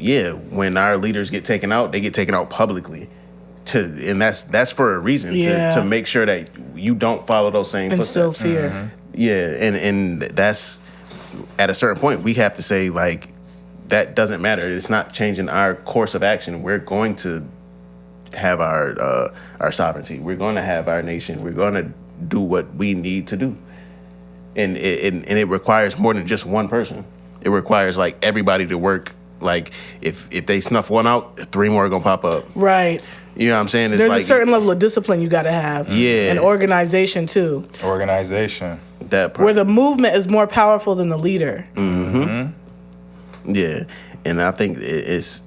Speaker 3: when our leaders get taken out, they get taken out publicly. And that's for a reason, to make sure that you don't follow those same
Speaker 4: Instill
Speaker 3: footsteps.
Speaker 4: fear.
Speaker 3: Yeah, and that's, at a certain point, we have to say, like, that doesn't matter. It's not changing our course of action. We're going to have our sovereignty. We're going to have our nation. We're going to do what we need to do. And it requires more than just one person. It requires, like, everybody to work. Like, if they snuff one out, 3 more are going to pop up.
Speaker 4: Right.
Speaker 3: You know what I'm saying? It's
Speaker 4: There's
Speaker 3: like,
Speaker 4: a certain level of discipline you got to have.
Speaker 3: Yeah.
Speaker 4: And organization, too.
Speaker 2: Organization.
Speaker 3: that part.
Speaker 4: Where the movement is more powerful than the leader.
Speaker 3: Yeah, and I think it's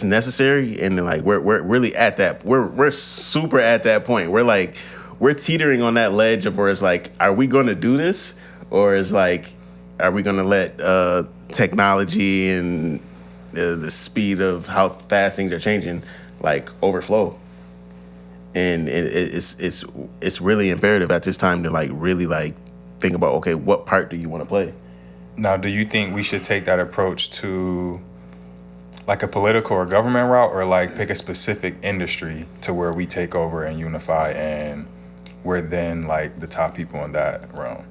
Speaker 3: necessary, and then, like, we're really at that. We're super at that point. We're teetering on that ledge of where it's like, are we going to do this, or is like, are we going to let technology and the speed of how fast things are changing, like, overflow? And it's really imperative at this time to, like, really, like, think about, okay, what part do you want to play?
Speaker 2: Now, do you think we should take that approach to, like, a political or government route, or, like, pick a specific industry to where we take over and unify, and we're then, like, the top people in that realm?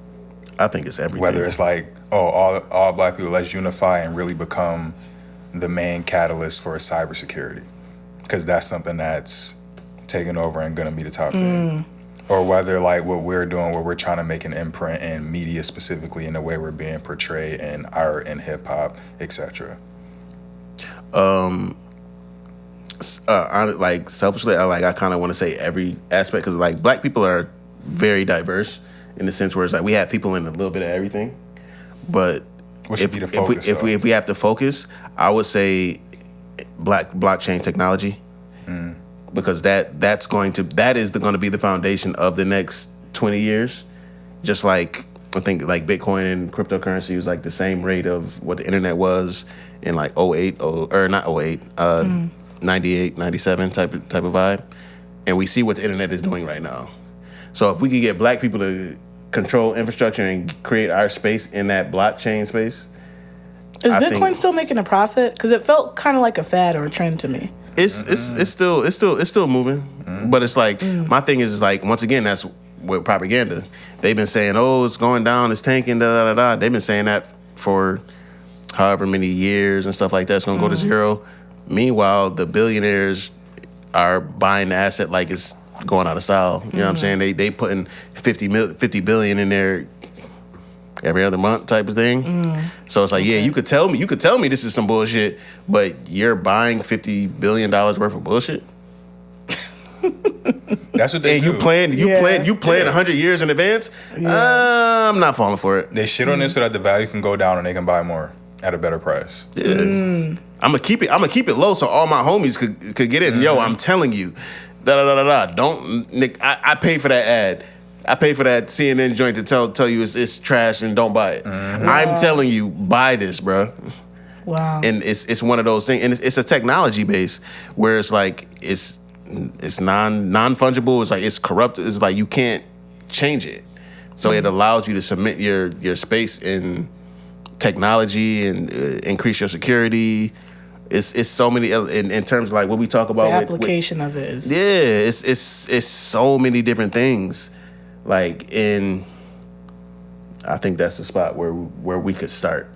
Speaker 3: I think it's everything.
Speaker 2: Whether it's like, all black people, let's unify and really become the main catalyst for cybersecurity, because that's something that's taking over and going to be the top thing. Or whether, like, what we're doing, where we're trying to make an imprint in media, specifically in the way we're being portrayed in art and hip hop, etc.
Speaker 3: Like, selfishly, I kind of want to say every aspect, because, like, black people are very diverse in the sense where it's like we have people in a little bit of everything. But
Speaker 2: What should be the focus,
Speaker 3: if we have to focus, I would say blockchain technology. Because that is going to be the foundation of the next 20 years. Just like, I think, like, Bitcoin and cryptocurrency was, like, the same rate of what the internet was in, like, 98, 97 type of vibe. And we see what the internet is doing right now. So if we could get black people to control infrastructure and create our space in that blockchain space.
Speaker 4: Is Bitcoin still making a profit? Because it felt kind of like a fad or a trend to me.
Speaker 3: It's still moving, but it's like, my thing is like, once again, that's with propaganda. They've been saying, oh, it's going down, it's tanking, da da da da. They've been saying that for however many years and stuff like that. It's gonna go to zero. Meanwhile, the billionaires are buying the asset like it's going out of style. You know what I'm saying? They putting 50 billion in there every other month type of thing. So it's like, you could tell me this is some bullshit, but you're buying $50 billion worth of bullshit.
Speaker 2: That's what they do.
Speaker 3: You plan 100 years in advance. I'm not falling for it.
Speaker 2: They shit on this so that the value can go down and they can buy more at a better price.
Speaker 3: I'm gonna keep it low so all my homies could get it. Yo, I'm telling you, Don't, Nick. I pay for that ad. I pay for that CNN joint to tell you it's trash and don't buy it. I'm telling you, buy this, bro.
Speaker 4: Wow.
Speaker 3: And it's one of those things, and it's a technology base where it's like it's non-fungible. It's like it's corrupt. It's like you can't change it. So it allows you to submit your space in technology and increase your security. It's so many in terms of like what we talk about.
Speaker 4: The application of it is
Speaker 3: it's so many different things. Like, I think that's the spot where we could start.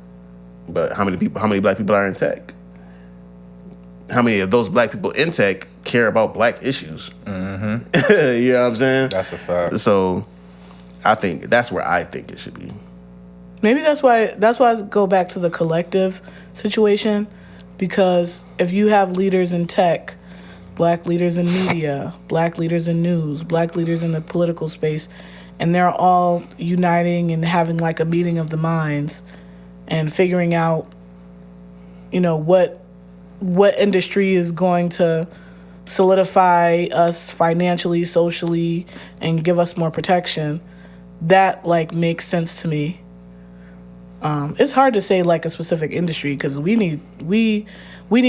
Speaker 3: But how many black people are in tech? How many of those black people in tech care about black issues? You know what I'm saying?
Speaker 2: That's a fact.
Speaker 3: So I think that's where I think it should be.
Speaker 4: Maybe that's why I go back to the collective situation, because if you have leaders in tech, black leaders in media, black leaders in news, black leaders in the political space, and they're all uniting and having like a meeting of the minds and figuring out, what industry is going to solidify us financially, socially, and give us more protection, that like makes sense to me. It's hard to say like a specific industry because we need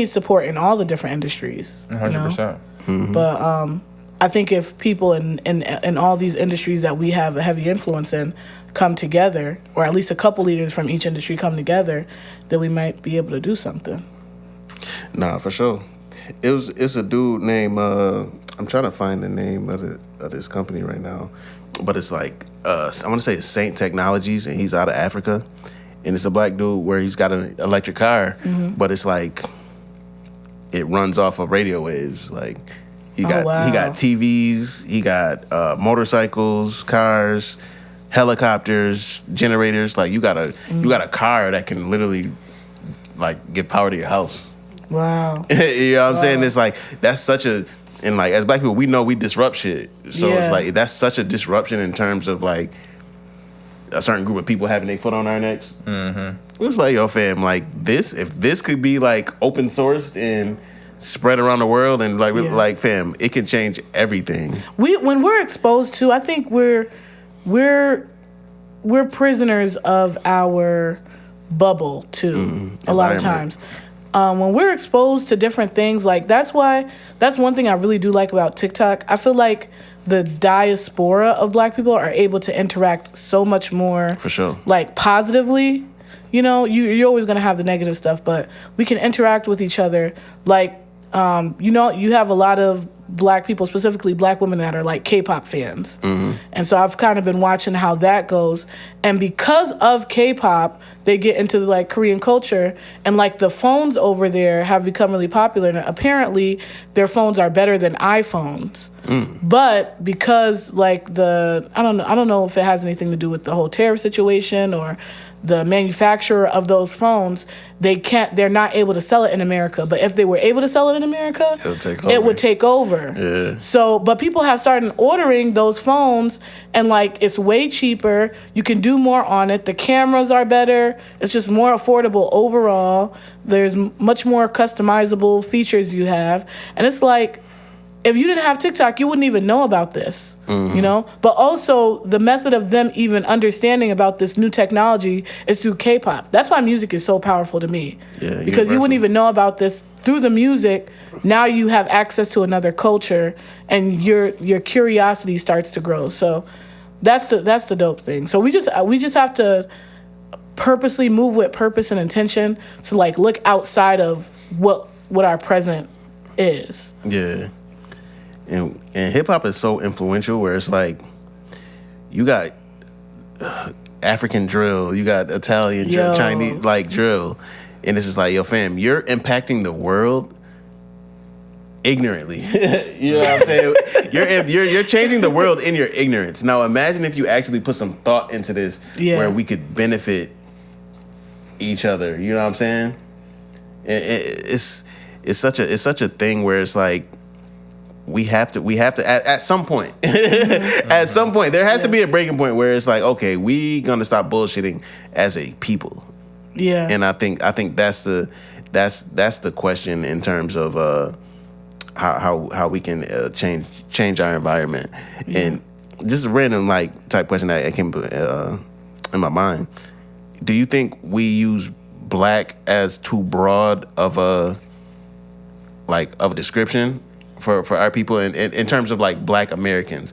Speaker 4: support in all the different industries.
Speaker 2: 100%.
Speaker 4: But I think if people in all these industries that we have a heavy influence in come together, or at least a couple leaders from each industry come together, then we might be able to do something.
Speaker 3: Nah, for sure. It's a dude named I'm trying to find the name of this company right now, but it's like I want to say it's Saint Technologies, and he's out of Africa, and it's a black dude where he's got an electric car, but it's like it runs off of radio waves. Like he got TVs, he got motorcycles, cars, helicopters, generators. Like you got a car that can literally like give power to your house.
Speaker 4: Wow.
Speaker 3: You know what I'm saying? It's like that's such a, and like as black people, we know we disrupt shit. So it's like that's such a disruption in terms of like a certain group of people having their foot on our necks. Mm-hmm. It was like, yo, fam, like this, if this could be like open sourced and spread around the world, and like fam, it can change everything.
Speaker 4: When we're exposed to, I think we're prisoners of our bubble too. A lot of times. When we're exposed to different things, like that's one thing I really do like about TikTok. I feel like the diaspora of black people are able to interact so much more,
Speaker 3: for sure,
Speaker 4: like positively. You know, you're always gonna have the negative stuff, but we can interact with each other. Like, you know, you have a lot of black people, specifically black women, that are like K-pop fans. And so I've kind of been watching how that goes. And because of K-pop, they get into like Korean culture, and like the phones over there have become really popular. And apparently their phones are better than iPhones. But because like I don't know if it has anything to do with the whole tariff situation or the manufacturer of those phones, they're not able to sell it in America. But if they were able to sell it in America, it would take over.
Speaker 3: Yeah.
Speaker 4: So, but people have started ordering those phones, and like it's way cheaper. You can do more on it. The cameras are better. It's just more affordable overall. There's much more customizable features you have. And it's like, if you didn't have TikTok, you wouldn't even know about this, you know? But also, the method of them even understanding about this new technology is through K-pop. That's why music is so powerful to me.
Speaker 3: Yeah,
Speaker 4: because you wouldn't even know about this through the music. Now you have access to another culture, and your curiosity starts to grow. So that's the dope thing. So we just have to purposely move with purpose and intention to like look outside of what our present is.
Speaker 3: Yeah. And hip hop is so influential, where it's like you got African drill, you got Italian drill, Chinese like drill, and it's just like, yo, fam, you're impacting the world ignorantly. You know what I'm saying? You're changing the world in your ignorance. Now imagine if you actually put some thought into this, where we could benefit each other. You know what I'm saying? It's such a thing where it's like, we have to at some point at some point there has to be a breaking point where it's like, okay, we gonna stop bullshitting as a people. And I think that's the question in terms of how we can change our environment. And just a random like type question that came in my mind: do you think we use black as too broad of a description for our people in terms of like black Americans?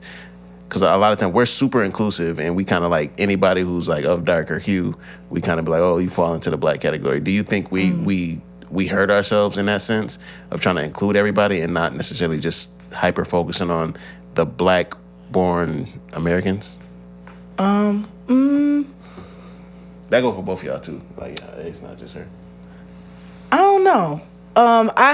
Speaker 3: Because a lot of times we're super inclusive, and we kind of like anybody who's like of darker hue, we kind of be like, oh, you fall into the black category. Do you think we hurt ourselves in that sense of trying to include everybody and not necessarily just hyper focusing on the black born Americans? That go for both of y'all too. Like, it's not just her.
Speaker 4: I don't know. I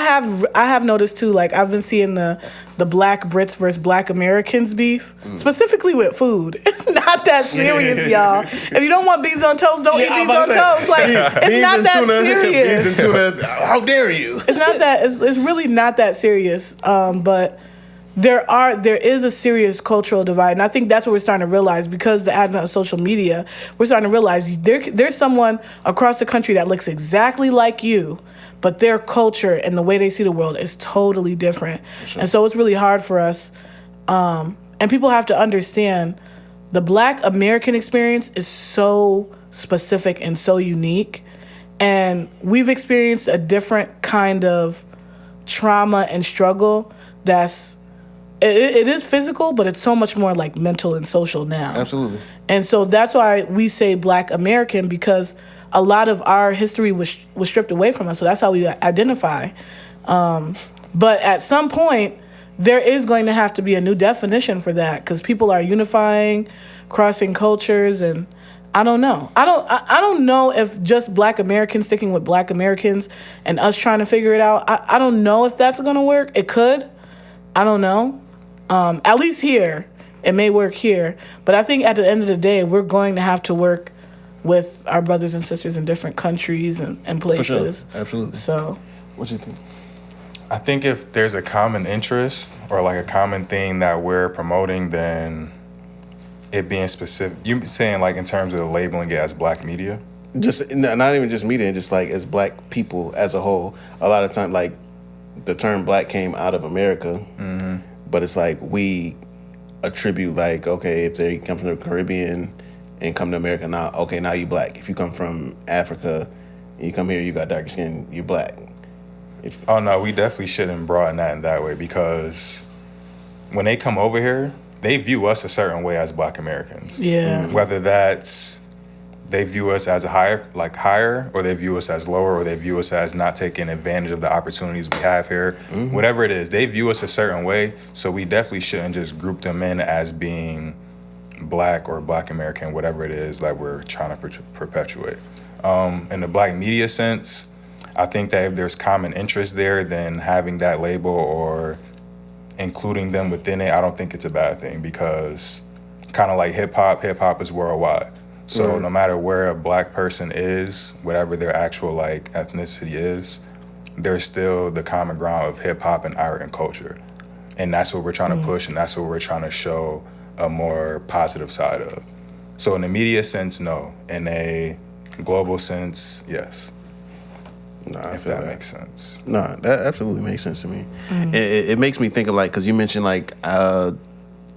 Speaker 4: have noticed too, like I've been seeing the black Brits versus black Americans beef, specifically with food. It's not that serious, y'all. If you don't want beans on toast, don't eat beans on toast. Like, it's not that serious.
Speaker 3: Beans and tuna, how dare you?
Speaker 4: It's not that. It's really not that serious. But there is a serious cultural divide, and I think that's what we're starting to realize because the advent of social media. We're starting to realize there's someone across the country that looks exactly like you, but their culture and the way they see the world is totally different. Sure. And so it's really hard for us. And people have to understand the black American experience is so specific and so unique. And we've experienced a different kind of trauma and struggle that's it is physical, but it's so much more like mental and social now.
Speaker 3: Absolutely.
Speaker 4: And so that's why we say Black American, because a lot of our history was stripped away from us. So that's how we identify. But at some point, there is going to have to be a new definition for that, because people are unifying, crossing cultures, and I don't know. I don't know if just Black Americans sticking with Black Americans and us trying to figure it out. I don't know if that's gonna work. It could. I don't know. At least here, it may work here. But I think at the end of the day, we're going to have to work with our brothers and sisters in different countries and places.
Speaker 3: For sure. Absolutely.
Speaker 4: So,
Speaker 3: What you think?
Speaker 2: I think if there's a common interest or like a common thing that we're promoting, then it being specific. You saying like in terms of labeling it as Black media?
Speaker 3: Just not even just media, just like as Black people as a whole. A lot of time, like the term Black came out of America, but it's like we attribute like, okay, if they come from the Caribbean and come to America, now okay, now you Black. If you come from Africa and you come here, you got darker skin, you're Black.
Speaker 2: Oh no, we definitely shouldn't broaden that in that way, because when they come over here, they view us a certain way as Black Americans.
Speaker 4: yeah.
Speaker 2: Whether that's they view us as a higher, or they view us as lower, or they view us as not taking advantage of the opportunities we have here. Whatever it is, they view us a certain way, so we definitely shouldn't just group them in as being Black or Black American, whatever it is that we're trying to perpetuate. In the Black media sense, I think that if there's common interest there, then having that label or including them within it, I don't think it's a bad thing, because kind of like hip hop is worldwide. So no matter where a Black person is, whatever their actual like ethnicity is, there's still the common ground of hip hop and art and culture. And that's what we're trying to push, and that's what we're trying to show a more positive side of. So in the media sense, no. In a global sense, yes.
Speaker 3: Nah,
Speaker 2: If that makes sense.
Speaker 3: Nah, that absolutely makes sense to me. It makes me think of like, because you mentioned like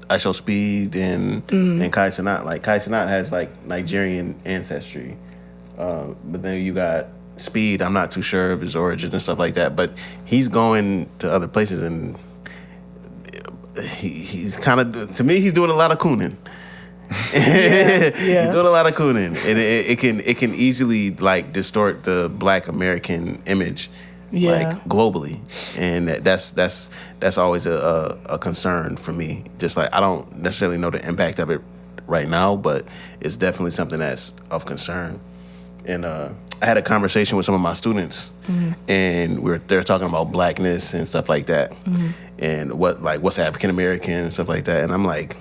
Speaker 3: I Show Speed and Kai Cenat. Like Kai Cenat has like Nigerian ancestry, but then you got Speed. I'm not too sure of his origins and stuff like that, but he's going to other places, and he's kind of, to me, he's doing a lot of cooning.
Speaker 4: Yeah.
Speaker 3: He's doing a lot of cooning, and it can easily like distort the Black American image, like globally, and that's always a concern for me. Just like I don't necessarily know the impact of it right now, but it's definitely something that's of concern. And I had a conversation with some of my students, and they're talking about Blackness and stuff like that, and what's African American and stuff like that, and I'm like,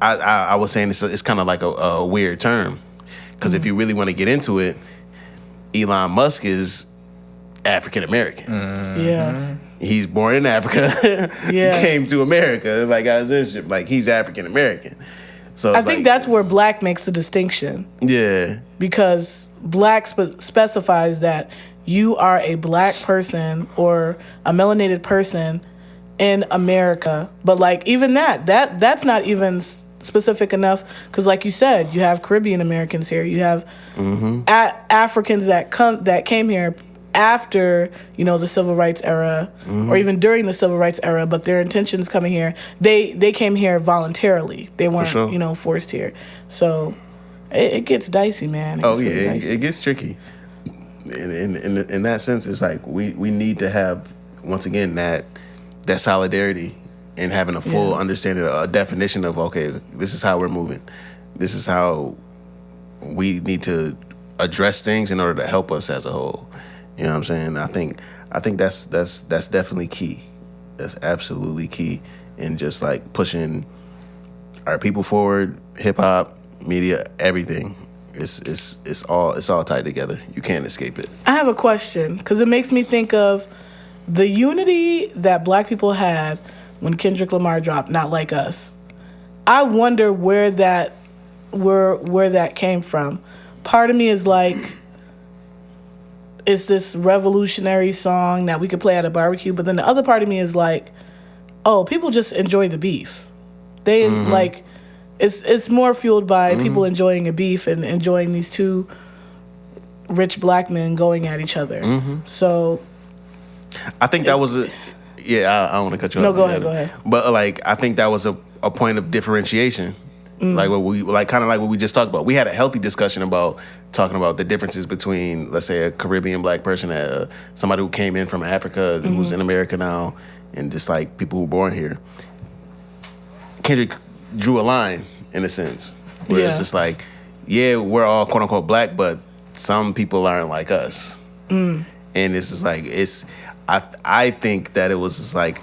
Speaker 3: I was saying it's kind of like a weird term, because if you really want to get into it, Elon Musk is African American.
Speaker 4: Yeah.
Speaker 3: He's born in Africa, came to America, like got his shit, like he's African American. So
Speaker 4: I think that's where Black makes the distinction.
Speaker 3: Yeah.
Speaker 4: Because Black specifies that you are a Black person or a melanated person in America. But like even that's not even specific enough, because like you said, you have Caribbean Americans here, you have Africans that came here after, you know, the civil rights era, or even during the civil rights era, but their intentions coming here, they came here voluntarily. They weren't, you know, forced here. So it gets dicey, man. Really dicey.
Speaker 3: It gets tricky. In that sense, it's like we need to have, once again, that solidarity and having a full understanding, a definition of, okay, this is how we're moving. This is how we need to address things in order to help us as a whole. You know what I'm saying? I think that's definitely key. That's absolutely key in just like pushing our people forward, hip hop, media, everything. It's all tied together. You can't escape it.
Speaker 4: I have a question, because it makes me think of the unity that Black people had when Kendrick Lamar dropped Not Like Us. I wonder where that came from. Part of me is like, it's this revolutionary song that we could play at a barbecue, but then the other part of me is like, oh, people just enjoy the beef. They like, it's more fueled by people enjoying a beef and enjoying these two rich Black men going at each other. So
Speaker 3: I think that was Yeah, I don't want to cut you
Speaker 4: No,
Speaker 3: off.
Speaker 4: go ahead.
Speaker 3: But like, I think that was a point of differentiation. Like what we kind of like what we just talked about. We had a healthy discussion about talking about the differences between, let's say, a Caribbean black person and somebody who came in from Africa who's in America now, and just like people who were born here. Kendrick drew a line in a sense where it's just like, yeah, we're all quote unquote black, but some people aren't like us, and it's just like I think that it was just like.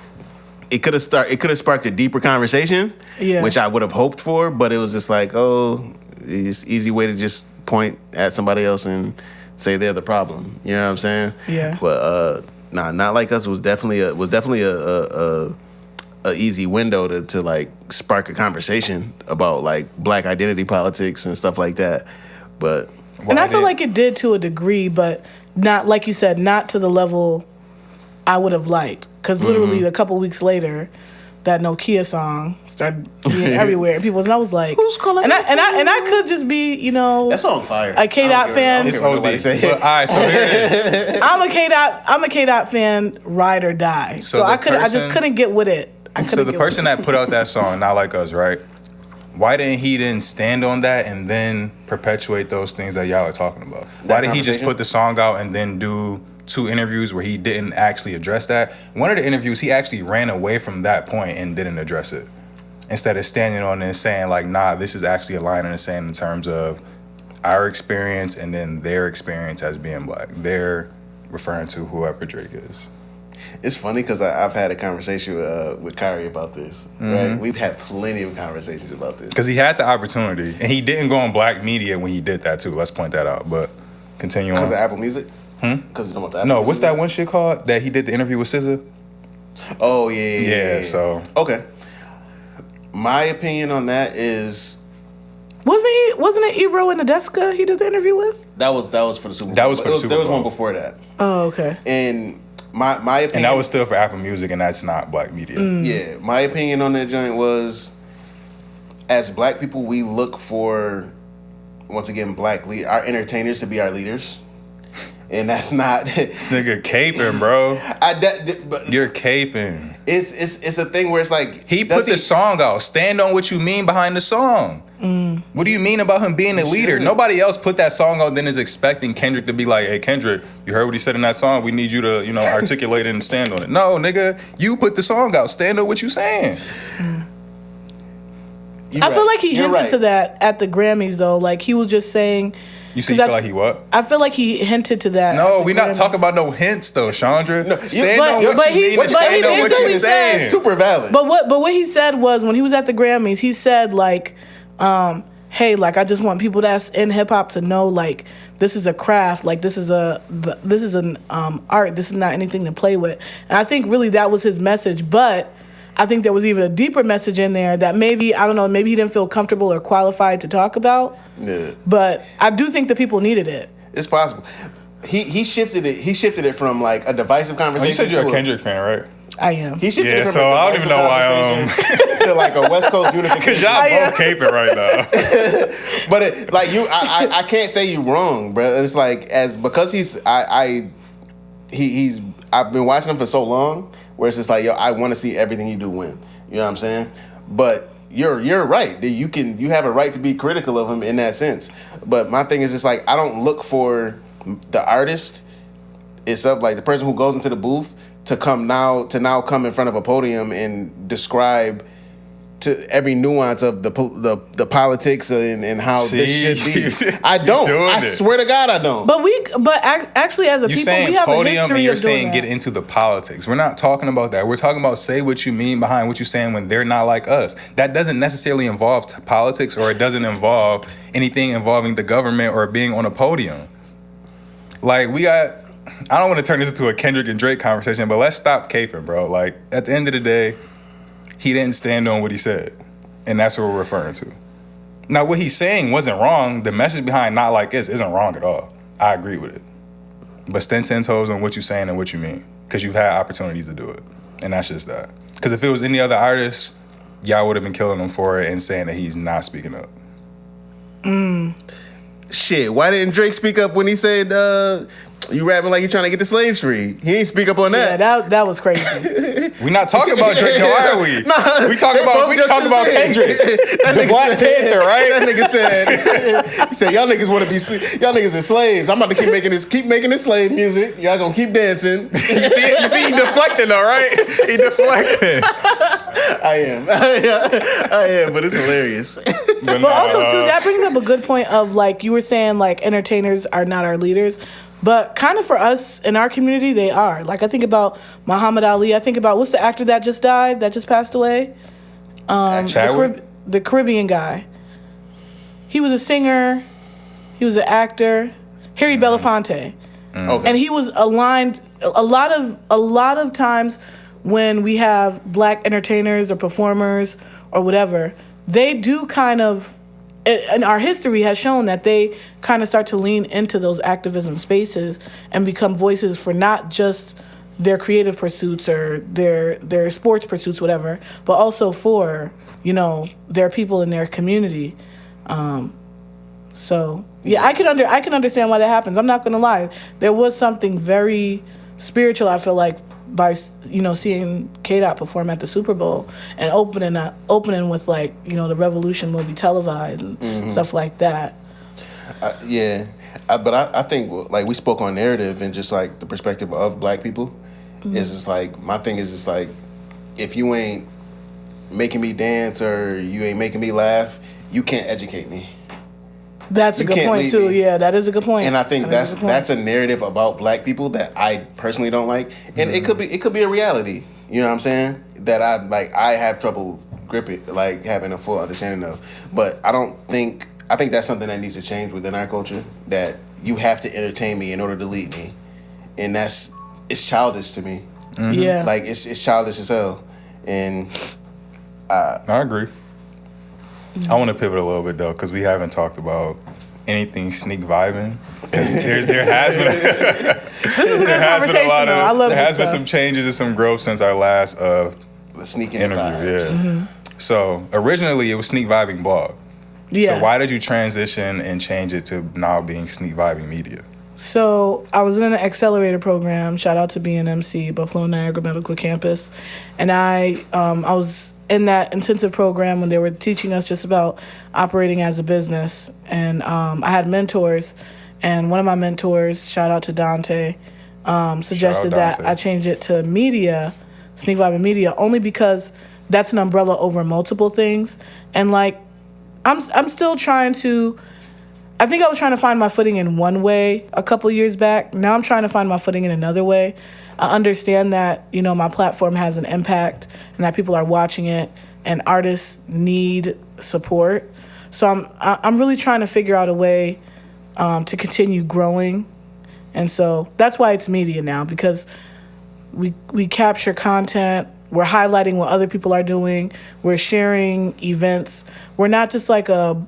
Speaker 3: It could have sparked a deeper conversation, which I would have hoped for, but it was just like, it's easy way to just point at somebody else and say they're the problem. You know what I'm saying?
Speaker 4: Yeah.
Speaker 3: But Not Like Us was definitely a easy window to like spark a conversation about like black identity politics and stuff like that. But
Speaker 4: I feel like it did to a degree, but not, like you said, not to the level I would have liked. Because literally a couple weeks later, that Nokia song started being everywhere. And I was like,
Speaker 3: who's calling?
Speaker 4: And I could just be,
Speaker 3: that song fire.
Speaker 4: A K-Dot fan.
Speaker 2: It's OD. But, all right, so here it is.
Speaker 4: I'm a K-Dot fan, ride or die. So I just couldn't get with it.
Speaker 2: So the person that put out that song, Not Like Us, right? Why didn't he stand on that and then perpetuate those things that y'all are talking about? Why didn't he just put the song out and then do 2 interviews where he didn't actually address that? One of the interviews, he actually ran away from that point and didn't address it. Instead of standing on it and saying like, nah, this is actually a line in the sand in terms of our experience and then their experience as being black. They're referring to whoever Drake is.
Speaker 3: It's funny because I've had a conversation with Kyrie about this, right? We've had plenty of conversations about this.
Speaker 2: Because he had the opportunity, and he didn't go on black media when he did that too. Let's point that out, but continue on.
Speaker 3: Because of Apple Music? Because you're talking about the Apple Music?
Speaker 2: What's that one shit called that he did the interview with SZA?
Speaker 3: Oh, yeah.
Speaker 2: Yeah, so.
Speaker 3: Okay. My opinion on that is...
Speaker 4: Wasn't it Ebro and Nadeska he did the interview with?
Speaker 3: That was for the Super Bowl.
Speaker 2: That was for the Super Bowl.
Speaker 3: There was one before that.
Speaker 4: Oh, okay.
Speaker 3: And my opinion...
Speaker 2: And that was still for Apple Music, and that's not black media.
Speaker 3: Yeah, my opinion on that joint was, as black people, we look for, once again, our entertainers to be our leaders. And that's not...
Speaker 2: This nigga caping, bro.
Speaker 3: But
Speaker 2: you're caping.
Speaker 3: It's a thing where it's like...
Speaker 2: He put the song out. Stand on what you mean behind the song. What do you mean about him being a leader? Nobody else put that song out then is expecting Kendrick to be like, hey, Kendrick, you heard what he said in that song? We need you to, articulate it and stand on it. No, nigga, you put the song out. Stand on what you saying.
Speaker 4: I feel like he hinted to that at the Grammys, though. Like, he was just saying...
Speaker 2: You feel like he what?
Speaker 4: I feel like he hinted to that.
Speaker 2: No, we're not talking about no hints, though, Chandra. No, stand on what you mean and stand on what you're saying.
Speaker 3: Super valid.
Speaker 4: But what he said was, when he was at the Grammys, he said, like, hey, like, I just want people that's in hip-hop to know, like, this is a craft, like, this is an art, this is not anything to play with. And I think really that was his message, but... I think there was even a deeper message in there that maybe, I don't know, maybe he didn't feel comfortable or qualified to talk about. Yeah. But I do think the people needed it.
Speaker 3: It's possible. He shifted it. He shifted it from like a divisive conversation.
Speaker 2: You said you're a Kendrick fan, right?
Speaker 4: I am.
Speaker 3: He shifted it from
Speaker 2: so I don't even know why
Speaker 3: to like a West Coast unification.
Speaker 2: Because y'all both caping right now.
Speaker 3: But I can't say you wrong, bro. It's like because I've been watching him for so long. Where it's just like, yo, I want to see everything you do win. You know what I'm saying? But you're right. You have a right to be critical of him in that sense. But my thing is just like, I don't look for the artist itself, like the person who goes into the booth to now come in front of a podium and describe to every nuance of the politics and how this should be. I don't. I swear to God, I don't.
Speaker 4: But actually, as a people, we have a history of doing that. You're saying
Speaker 2: podium, get into the politics. We're not talking about that. We're talking about say what you mean behind what you're saying when they're not like us. That doesn't necessarily involve politics, or it doesn't involve anything involving the government or being on a podium. Like I don't want to turn this into a Kendrick and Drake conversation, but let's stop caping, bro. Like at the end of the day, he didn't stand on what he said. And that's what we're referring to. Now, what he's saying wasn't wrong. The message behind Not Like This isn't wrong at all. I agree with it. But stand 10 toes on what you're saying and what you mean. Because you've had opportunities to do it. And that's just that. Because if it was any other artist, y'all would have been killing him for it and saying that he's not speaking up.
Speaker 3: Shit, why didn't Drake speak up when he said... you rapping like you're trying to get the slaves free. He ain't speak up on that.
Speaker 4: Yeah, that was crazy.
Speaker 2: We not talking about Drake, though, are we?
Speaker 3: Nah,
Speaker 2: we talking about Kendrick, the Black Panther, right?
Speaker 3: That nigga said, he said, y'all niggas want to be, y'all niggas are slaves. I'm about to keep making this slave music. Y'all gonna keep dancing.
Speaker 2: You see, he deflecting, though, right? He deflecting.
Speaker 3: I am, but it's hilarious.
Speaker 4: But also too, that brings up a good point of like you were saying, like entertainers are not our leaders, but kind of for us in our community, they are. Like I think about Muhammad Ali. I think about what's the actor that just died, that just passed away?
Speaker 2: Chadwick?
Speaker 4: The Caribbean guy. He was a singer. He was an actor. Harry Belafonte.
Speaker 3: Okay.
Speaker 4: And he was aligned a lot of times when we have black entertainers or performers or whatever, they do kind of, and our history has shown that they kind of start to lean into those activism spaces and become voices for not just their creative pursuits or their sports pursuits, whatever, but also for, you know, their people in their community. So yeah, I can understand why that happens. I'm not gonna lie. There was something very spiritual, I feel like, by, you know, seeing K-Dot perform at the Super Bowl and opening with like, you know, the revolution will be televised and stuff like that.
Speaker 3: But I think like we spoke on narrative and just like the perspective of black people is just like, my thing is just like, if you ain't making me dance or you ain't making me laugh, you can't educate me.
Speaker 4: That's a good point too. Yeah, that is a good point.
Speaker 3: And I think that's a narrative about black people that I personally don't like. And it could be a reality. You know what I'm saying? That I have trouble gripping, like having a full understanding of. But I think that's something that needs to change within our culture. That you have to entertain me in order to lead me, and it's childish to me.
Speaker 4: Yeah,
Speaker 3: like it's childish as hell. And
Speaker 2: I agree. I want to pivot a little bit though, because we haven't talked about anything sneak vibing. There has been
Speaker 4: this is a good conversation. I love this
Speaker 2: there has
Speaker 4: stuff.
Speaker 2: been some changes and some growth since our last
Speaker 3: sneaking
Speaker 2: interview.
Speaker 3: vibes.
Speaker 2: Yeah. So originally it was Sneak Vibing Blog.
Speaker 4: Yeah.
Speaker 2: So why did you transition and change it to now being Sneak Vibing Media?
Speaker 4: So I was in an accelerator program. Shout out to BNMC, Buffalo Niagara Medical Campus, and I was in that intensive program when they were teaching us just about operating as a business. And I had mentors, and one of my mentors, shout out to Dante, suggested that I change it to media, Sneak Vibing Media, only because that's an umbrella over multiple things. And like, I'm still trying to. I think I was trying to find my footing in one way a couple years back. Now I'm trying to find my footing in another way. I understand that, you know, my platform has an impact and that people are watching it and artists need support. So I'm really trying to figure out a way to continue growing. And so that's why it's media now, because we capture content. We're highlighting what other people are doing. We're sharing events. We're not just like a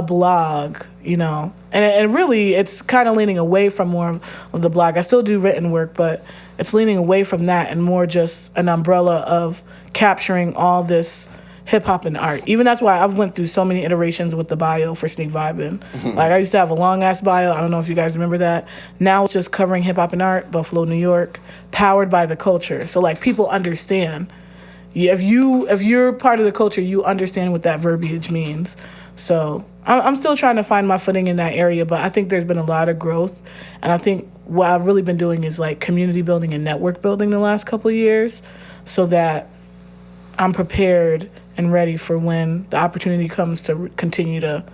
Speaker 4: blog, you know, and really it's kind of leaning away from more of the blog. I still do written work, but it's leaning away from that and more just an umbrella of capturing all this hip hop and art. Even that's why I've went through so many iterations with the bio for Sneak Vibin'. Like I used to have a long ass bio. I don't know if you guys remember that. Now it's just covering hip hop and art, Buffalo, New York, powered by the culture. So like people understand. If you're part of the culture, you understand what that verbiage means. So I'm still trying to find my footing in that area, but I think there's been a lot of growth. And I think what I've really been doing is like community building and network building the last couple of years so that I'm prepared and ready for when the opportunity comes to continue to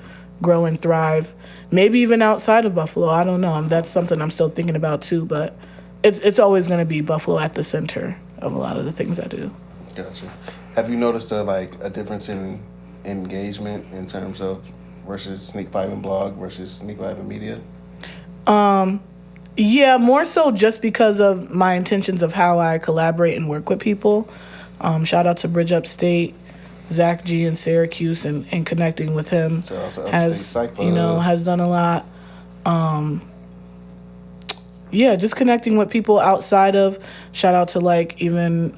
Speaker 4: grow and thrive. Maybe even outside of Buffalo. I don't know. That's something I'm still thinking about too, but it's always going to be Buffalo at the center of a lot of the things I do.
Speaker 3: Gotcha. Have you noticed a difference in engagement in terms of versus Sneak Vibing Blog versus Sneak Vibing Media?
Speaker 4: Yeah, more so just because of my intentions of how I collaborate and work with people. Shout out to Bridge Upstate, Zach G in Syracuse, and connecting with him
Speaker 3: Shout out to
Speaker 4: has
Speaker 3: Upstate Cypher.
Speaker 4: Has done a lot. Yeah, just connecting with people outside of. Shout out to like even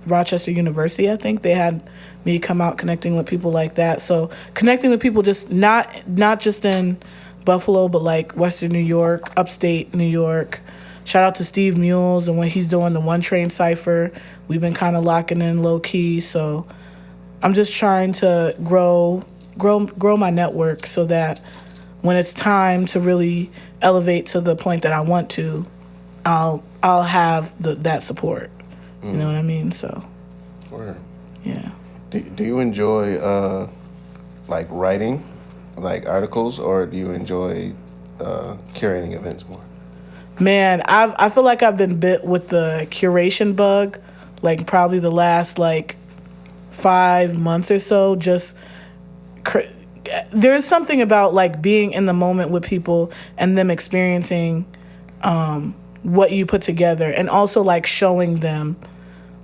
Speaker 4: Rochester University. I think they had me come out connecting with people like that. So connecting with people just not just in Buffalo, but like Western New York, upstate New York. Shout out to Steve Mules and what he's doing, the One Train Cypher We've been kind of locking in low key, so I'm just trying to grow my network so that when it's time to really elevate to the point that I want to, I'll have that support. You know what I mean? So,
Speaker 3: Word.
Speaker 4: yeah.
Speaker 3: Do you enjoy like writing, like articles, or do you enjoy curating events more?
Speaker 4: Man, I feel like I've been bit with the curation bug, like probably the last like 5 months or so. Just there's something about like being in the moment with people and them experiencing what you put together, and also like showing them,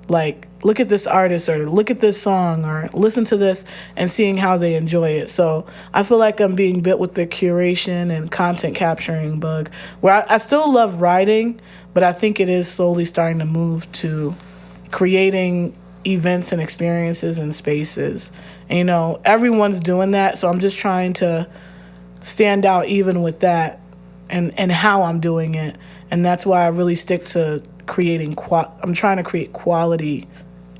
Speaker 4: like, look at this artist, or look at this song, or listen to this, and seeing how they enjoy it. So I feel like I'm being bit with the curation and content capturing bug, where I still love writing, but I think it is slowly starting to move to creating events and experiences and spaces. And, you know, everyone's doing that, so I'm just trying to stand out even with that, and how I'm doing it. And that's why I really stick to creating I'm trying to create quality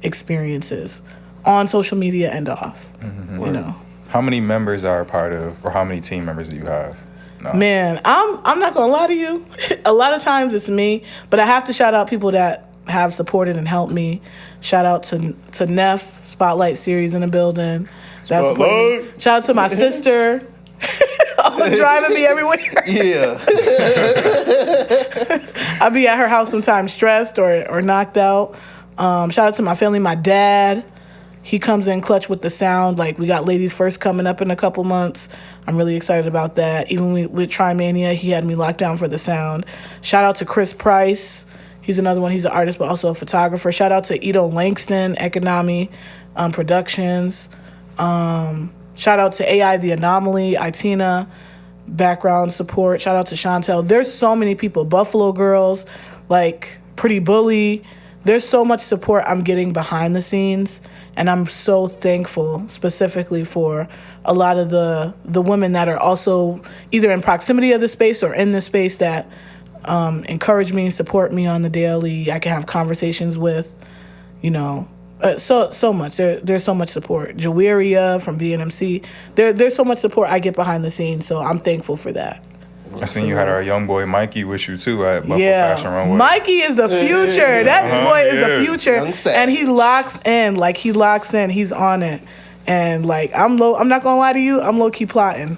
Speaker 4: experiences on social media and off. You know.
Speaker 2: How many members are a part of, or how many team members do you have? No.
Speaker 4: Man, I'm not gonna lie to you. A lot of times it's me, but I have to shout out people that have supported and helped me. Shout out to Neff, Spotlight Series in the building. That's supporting me. Shout out to my sister. Driving me everywhere.
Speaker 3: Yeah.
Speaker 4: I'll be at her house sometimes stressed or knocked out. Shout out to my family, my dad. He comes in clutch with the sound. Like, we got Ladies First coming up in a couple months. I'm really excited about that. Even with Trimania, he had me locked down for the sound. Shout out to Chris Price. He's another one. He's an artist, but also a photographer. Shout out to Ito Langston, Economy Productions. Shout out to AI The Anomaly, Itina, background support. Shout out to Chantel. There's so many people. Buffalo Girls, like Pretty Bully. There's so much support I'm getting behind the scenes, and I'm so thankful specifically for a lot of the women that are also either in proximity of the space or in the space that encourage me, support me on the daily. I can have conversations with, you know, so much. There's so much support. Jawiria from BNMC. There's so much support I get behind the scenes, so I'm thankful for that.
Speaker 2: I seen you had our young boy Mikey with you too at Buffalo Fashion Runway.
Speaker 4: Mikey is the future. That boy is the future, and he locks in. Like, he locks in. He's on it, and like I'm not gonna lie to you. I'm low key plotting.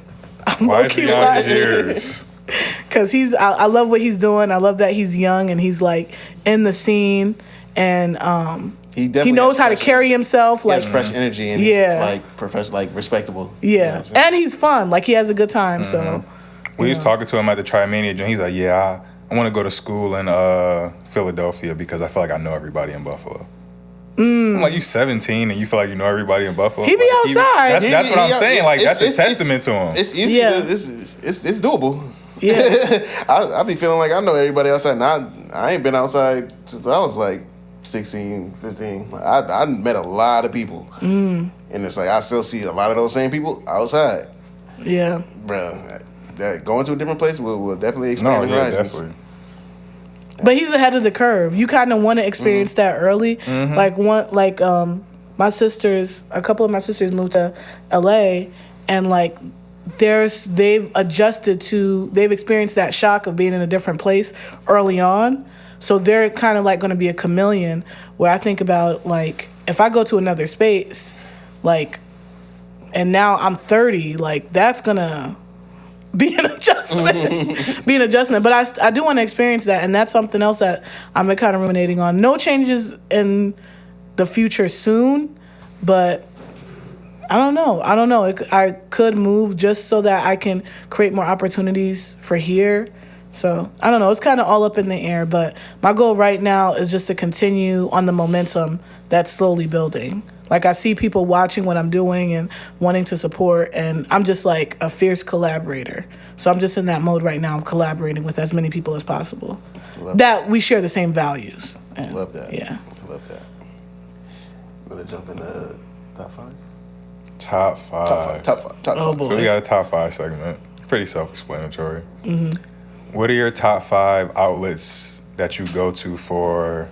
Speaker 2: Why is he out here?
Speaker 4: Because I love what he's doing. I love that he's young and he's like in the scene, and he knows how to carry himself. Like,
Speaker 3: he has fresh energy and he's like professional, like respectable.
Speaker 4: Yeah, you know, and he's fun. Like, he has a good time. So
Speaker 2: we was talking to him at the Trimania, and he's like, "Yeah, I want to go to school in Philadelphia because I feel like I know everybody in Buffalo." I'm like, you 17 and you feel like you know everybody in Buffalo?
Speaker 4: He be
Speaker 2: like,
Speaker 4: outside.
Speaker 2: That's what I'm saying. Like, that's a testament to him.
Speaker 3: It's easy. Yeah. It's doable.
Speaker 4: Yeah.
Speaker 3: I be feeling like I know everybody outside. And I ain't been outside since I was like 16, 15. I met a lot of people. And it's like I still see a lot of those same people outside.
Speaker 4: Yeah.
Speaker 3: Bro, going to a different place will definitely expand the horizons.
Speaker 2: Definitely.
Speaker 4: But he's ahead of the curve. You kind of want to experience that early. Like, my sisters, a couple of my sisters moved to LA, and like they've experienced that shock of being in a different place early on. So they're kind of like going to be a chameleon, where I think about, like, if I go to another space, like, and now I'm 30, like, that's going to be an adjustment. But I do want to experience that, and that's something else that I'm kind of ruminating on. No changes in the future soon, but I don't know. I could move just so that I can create more opportunities for here. So I don't know. It's kind of all up in the air, but my goal right now is just to continue on the momentum that's slowly building. Like, I see people watching what I'm doing and wanting to support, and I'm just like a fierce collaborator. So I'm just in that mode right now of collaborating with as many people as possible. That we share the same values. And,
Speaker 3: love that.
Speaker 4: Yeah.
Speaker 3: I love that. You want to jump into top five?
Speaker 2: Top five.
Speaker 4: Oh, boy.
Speaker 2: So we got a top five segment. Pretty self-explanatory. What are your top five outlets that you go to for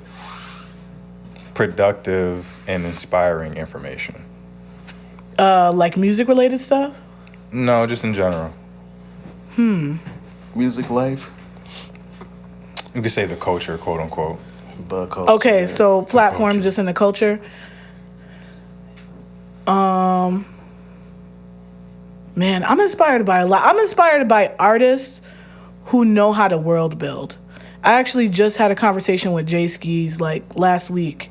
Speaker 2: productive and inspiring information?
Speaker 4: Like music related stuff?
Speaker 2: No, just in general.
Speaker 3: Music life.
Speaker 2: You could say the culture, quote unquote.
Speaker 3: The culture.
Speaker 4: Okay, so platforms just in the culture. Man, I'm inspired by a lot. I'm inspired by artists who know how to world build. I actually just had a conversation with Jay Skis like last week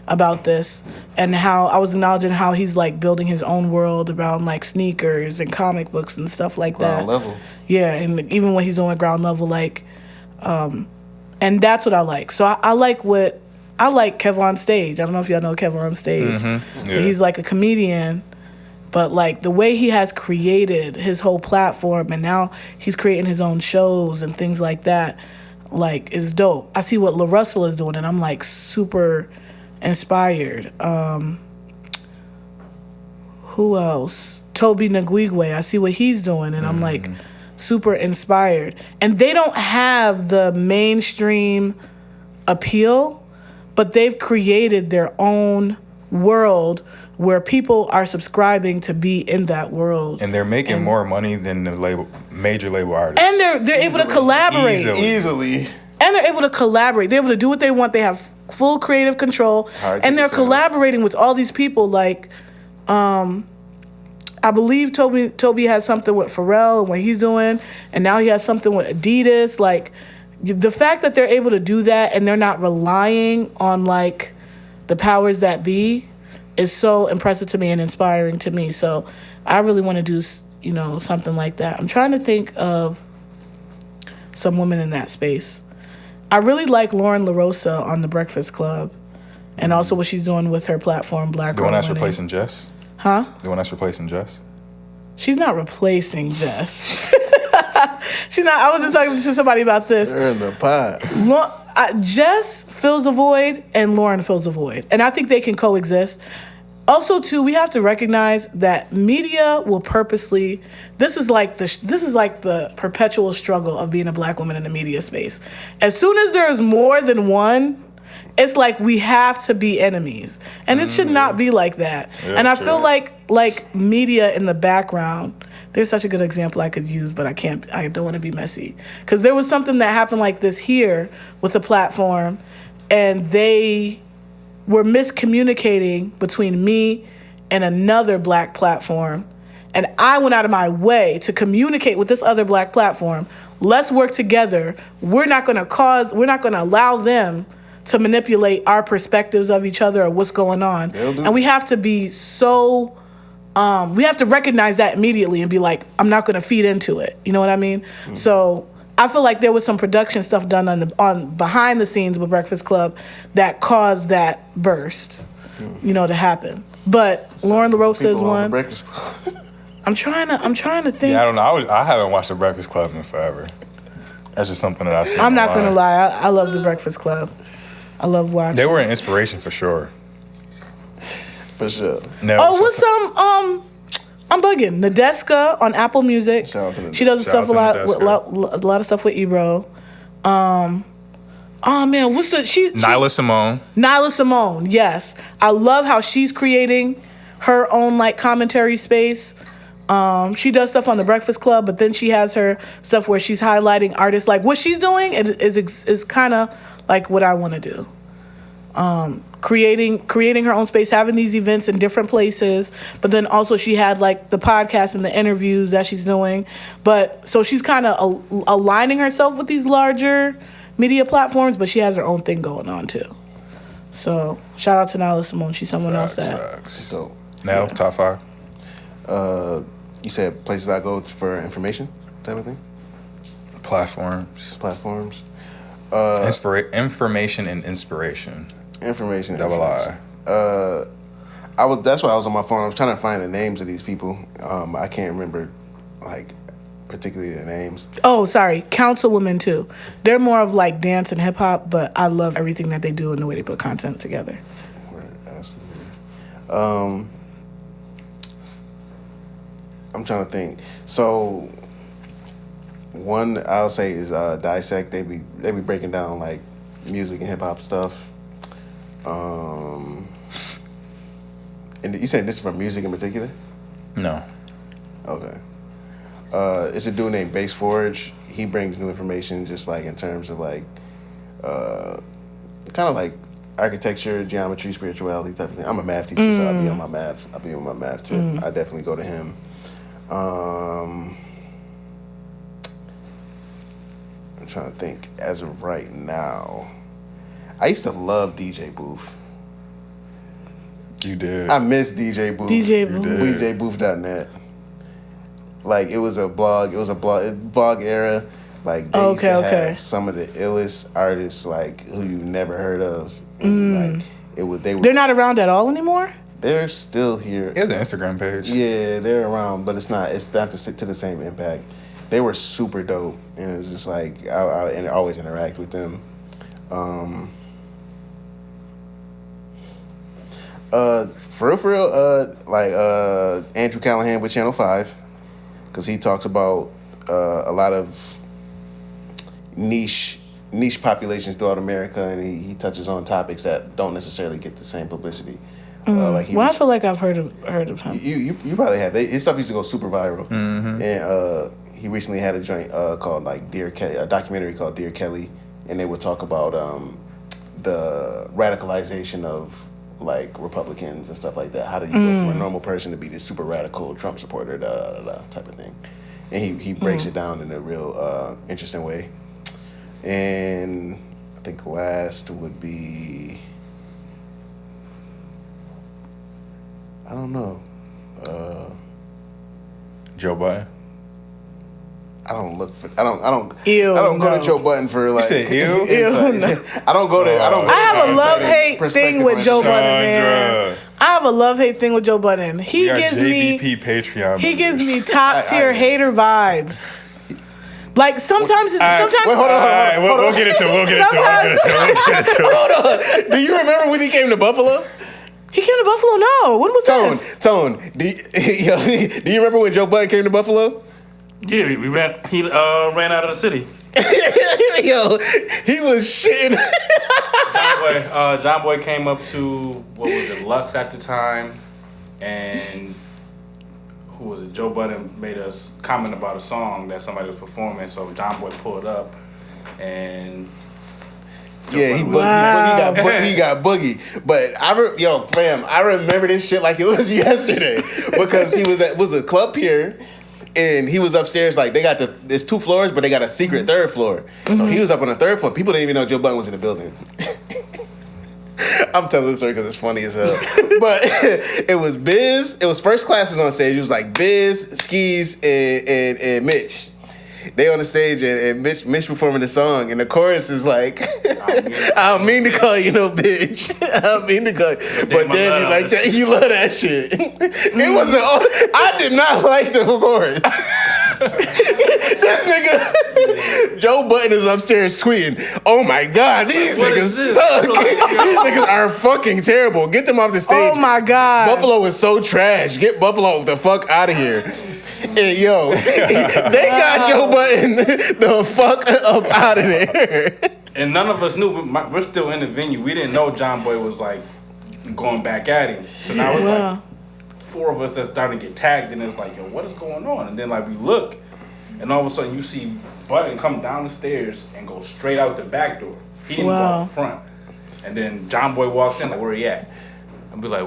Speaker 4: about this, and how I was acknowledging how he's like building his own world around like sneakers and comic books and stuff like that.
Speaker 3: Ground level.
Speaker 4: Yeah, and even what he's doing at ground level, like, and that's what I like. So I like Kev on Stage. I don't know if y'all know Kev on Stage.
Speaker 2: Mm-hmm. Yeah.
Speaker 4: But he's like a comedian, but like the way he has created his whole platform, and now he's creating his own shows and things like that, like, is dope. I see what La Russell is doing, and I'm like super inspired. Who else? Toby Nguigwe. I see what he's doing, and I'm like super inspired. And they don't have the mainstream appeal, but they've created their own world where people are subscribing to be in that world.
Speaker 2: And they're making more money than the major label artists.
Speaker 4: And they're able to collaborate.
Speaker 3: Easily.
Speaker 4: And they're able to collaborate. They're able to do what they want. They have full creative control. And they're collaborating with all these people. Like, I believe Toby has something with Pharrell and what he's doing. And now he has something with Adidas. Like, the fact that they're able to do that and they're not relying on, like, the powers that be is so impressive to me and inspiring to me. So I really want to do, something like that. I'm trying to think of some women in that space. I really like Lauren LaRosa on The Breakfast Club, and also what she's doing with her platform, Black Girl
Speaker 2: The one that's
Speaker 4: Winning.
Speaker 2: replacing Jess?
Speaker 4: Huh?
Speaker 2: The one that's replacing Jess?
Speaker 4: She's not replacing Jess. She's not. I was just talking to somebody about this.
Speaker 3: They're in the pot.
Speaker 4: Jess fills a void and Lauren fills a void. And I think they can coexist. Also, too, we have to recognize that media will purposely. This is like the perpetual struggle of being a black woman in the media space. As soon as there's more than one, it's like we have to be enemies, and it should not be like that.
Speaker 2: Yeah,
Speaker 4: and I
Speaker 2: sure.
Speaker 4: feel like media in the background. There's such a good example I could use, but I can't. I don't want to be messy, because there was something that happened like this here with a platform, and they were miscommunicating between me and another black platform, and I went out of my way to communicate with this other black platform. Let's work together. We're not going to allow them to manipulate our perspectives of each other or what's going on. And we have to be so. We have to recognize that immediately and be like, I'm not going to feed into it. You know what I mean? Mm-hmm. So I feel like there was some production stuff done on behind the scenes with Breakfast Club that caused that burst, to happen. But so Lauren LaRosa is one.
Speaker 3: Breakfast Club.
Speaker 4: I'm trying to think.
Speaker 2: Yeah, I don't know. I haven't watched the Breakfast Club in forever. That's just something that I see.
Speaker 4: I'm not going to lie. I love the Breakfast Club. I love watching.
Speaker 2: They were an inspiration for sure.
Speaker 3: For sure.
Speaker 2: No,
Speaker 4: what's I'm bugging. Nadeska on Apple Music. Shout out to Nadeska. She does stuff a lot of stuff with Ebro. Oh man, what's the
Speaker 2: Nyla Simone.
Speaker 4: Nyla Simone, yes. I love how she's creating her own like commentary space. She does stuff on The Breakfast Club, but then she has her stuff where she's highlighting artists. Like what she's doing is kind of like what I want to do. Creating her own space, having these events in different places, but then also she had like the podcast and the interviews that she's doing. But so she's kind of aligning herself with these larger media platforms, but she has her own thing going on too. So shout out to Nyla Simone. She's someone else that.
Speaker 3: Dope.
Speaker 2: Now,
Speaker 3: Yeah.
Speaker 2: top 5.
Speaker 3: You said places I go for information type of thing?
Speaker 2: Platforms. Information and inspiration.
Speaker 3: Information.
Speaker 2: Double I.
Speaker 3: That's why I was on my phone. I was trying to find the names of these people. I can't remember, like, particularly their names.
Speaker 4: Oh, sorry. Councilwomen, too. They're more of, like, dance and hip-hop, but I love everything that they do and the way they put content together.
Speaker 3: Absolutely. I'm trying to think. So, one I'll say is Dissect. They be breaking down, like, music and hip-hop stuff. And you said this is from music in particular?
Speaker 2: No.
Speaker 3: Okay. It's a dude named Base Forge. He brings new information, just like in terms of like, kind of like architecture, geometry, spirituality type of thing. I'm a math teacher, so I'll be on my math. I'll be on my math tip. I definitely go to him. I'm trying to think. As of right now, I used to love DJ Booth.
Speaker 2: You did.
Speaker 3: I miss DJ Booth.
Speaker 4: DJ Booth.
Speaker 3: DJBooth.net. Like it was a blog era. Like they used to have some of the illest artists like who you never heard of. And, like
Speaker 4: They're not around at all anymore?
Speaker 3: They're still here.
Speaker 2: He has an Instagram page.
Speaker 3: Yeah, they're around, but it's not to the same impact. They were super dope, and it was just like I always interact with them. For real, like Andrew Callahan with Channel 5, because he talks about a lot of niche populations throughout America, and he touches on topics that don't necessarily get the same publicity. I
Speaker 4: feel like I've heard of him.
Speaker 3: You probably have. His stuff used to go super viral, and he recently had a joint called like Dear Kelly, a documentary called Dear Kelly, and they would talk about the radicalization of like Republicans and stuff like that. How do you go from a normal person to be this super radical Trump supporter, type of thing? And he breaks it down in a real interesting way. And I think last would be, I don't know,
Speaker 2: Joe Budden.
Speaker 3: I don't go
Speaker 4: Ew,
Speaker 3: to Joe Budden for like.
Speaker 2: You said ew?
Speaker 3: Insight. I don't go there. I
Speaker 4: have a love-hate thing with Joe Budden, man.
Speaker 2: Schondra.
Speaker 4: I have a love-hate thing with Joe Budden. He
Speaker 2: We got
Speaker 4: gives
Speaker 2: JVP
Speaker 4: me
Speaker 2: Patreon.
Speaker 4: he gives me
Speaker 2: members.
Speaker 4: top-tier hater vibes. Like sometimes
Speaker 3: Wait, hold on.
Speaker 2: We'll get into it.
Speaker 3: Hold on. Do you remember when he came to Buffalo?
Speaker 4: he came to Buffalo. No, when was this?
Speaker 3: Tone. Do you remember when Joe Budden came to Buffalo?
Speaker 6: Yeah, we ran. He ran out of the city.
Speaker 3: Yo, he was shitting.
Speaker 6: John Boy came up to what was it, Lux at the time, and who was it? Joe Budden made us comment about a song that somebody was performing. So John Boy pulled up, and
Speaker 3: Yeah, he got boogie. But I remember this shit like it was yesterday because he was a club here. And he was upstairs, like they got there's 2 floors, but they got a secret 3rd floor. So he was up on the 3rd floor. People didn't even know Joe Budden was in the building. I'm telling this story because it's funny as hell. But it was Biz. It was first classes on stage. It was like Biz, Skis, and Mitch. They on the stage and Mitch performing the song, and the chorus is like, I don't mean to call you no bitch. I don't mean to call you. But then you like that. You love that shit. It wasn't. I did not like the chorus. This nigga, Joe Budden is upstairs tweeting, "Oh my God, these niggas suck. These niggas are fucking terrible. Get them off the stage.
Speaker 4: Oh my God,
Speaker 3: Buffalo is so trash. Get Buffalo the fuck out of here." And yo, they got Joe Budden the fuck up out of there.
Speaker 6: And none of us knew. We're still in the venue. We didn't know John Boy was like going back at him. So now it's like 4 of us that's starting to get tagged, and it's like, yo, what is going on? And then like we look, and all of a sudden you see Budden come down the stairs and go straight out the back door. He didn't go out the front. And then John Boy walks in like, where he at? I'll be like,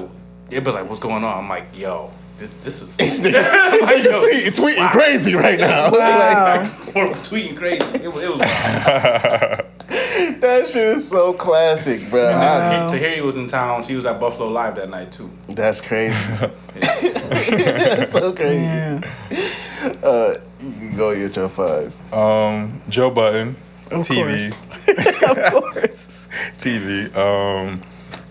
Speaker 6: what's going on? I'm like, yo. This is
Speaker 3: tweeting crazy right now.
Speaker 4: Wow.
Speaker 6: Tweeting crazy. It was wild.
Speaker 3: That shit is so classic, bro.
Speaker 6: Tahiri was in town. She was at Buffalo Live that night too.
Speaker 3: That's crazy. That's so crazy.
Speaker 4: Yeah.
Speaker 3: You can go get your 5.
Speaker 2: Joe Budden,
Speaker 4: Of
Speaker 2: TV,
Speaker 4: course.
Speaker 2: TV.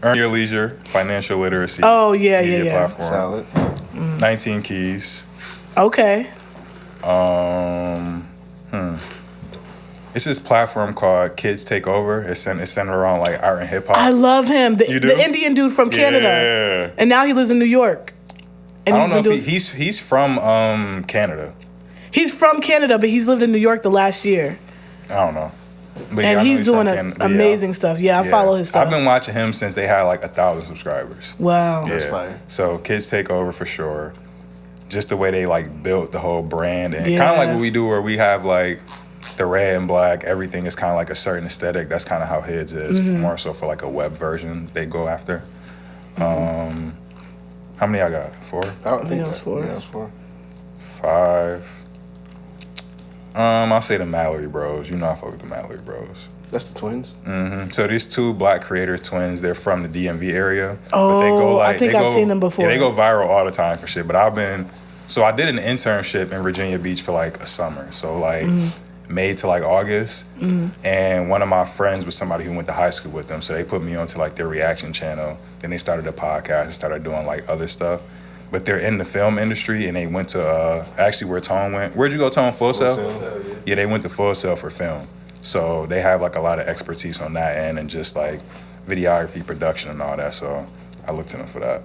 Speaker 2: Earn Your Leisure, financial literacy.
Speaker 4: Oh yeah,
Speaker 2: media
Speaker 4: yeah.
Speaker 2: platform.
Speaker 3: Solid.
Speaker 2: 19 Keys.
Speaker 4: Okay.
Speaker 2: It's this platform called Kids Take Over. It's centered around like art and hip hop.
Speaker 4: I love him.
Speaker 2: You do?
Speaker 4: The Indian dude from Canada.
Speaker 2: Yeah.
Speaker 4: And now he lives in New York. And
Speaker 2: I don't know if he's from Canada.
Speaker 4: He's from Canada, but he's lived in New York the last year.
Speaker 2: I don't know. But yeah, I
Speaker 4: And
Speaker 2: know
Speaker 4: he's doing
Speaker 2: talking-
Speaker 4: amazing stuff. Yeah, I follow his stuff.
Speaker 2: I've been watching him since they had like 1,000 subscribers.
Speaker 4: Wow.
Speaker 3: That's fire.
Speaker 2: So Kids Take Over for sure. Just the way they like built the whole brand and kind
Speaker 4: Yeah.
Speaker 2: of like what we do where we have like the red and black, everything is kind of like a certain aesthetic. That's kind of how his is, more so for like a web version they go after. How many I got? 4?
Speaker 3: I think
Speaker 4: it was 4.
Speaker 3: Yeah, it was 4.
Speaker 2: 5. I'll say the Mallory Bros. You know I fuck with the Mallory Bros.
Speaker 3: That's the twins.
Speaker 2: So these 2 black creator twins, they're from the DMV area.
Speaker 4: Oh, I think I've seen them before.
Speaker 2: Yeah, they go viral all the time for shit. But I did an internship in Virginia Beach for like a summer. So like May to like August. And one of my friends was somebody who went to high school with them. So they put me onto like their reaction channel. Then they started a podcast and started doing like other stuff. But they're in the film industry and they went to actually where Tone went. Where'd you go, Tone? Full Sail? Yeah, they went to Full Sail for film. So they have like a lot of expertise on that end and just like videography, production and all that. So I looked to them for that.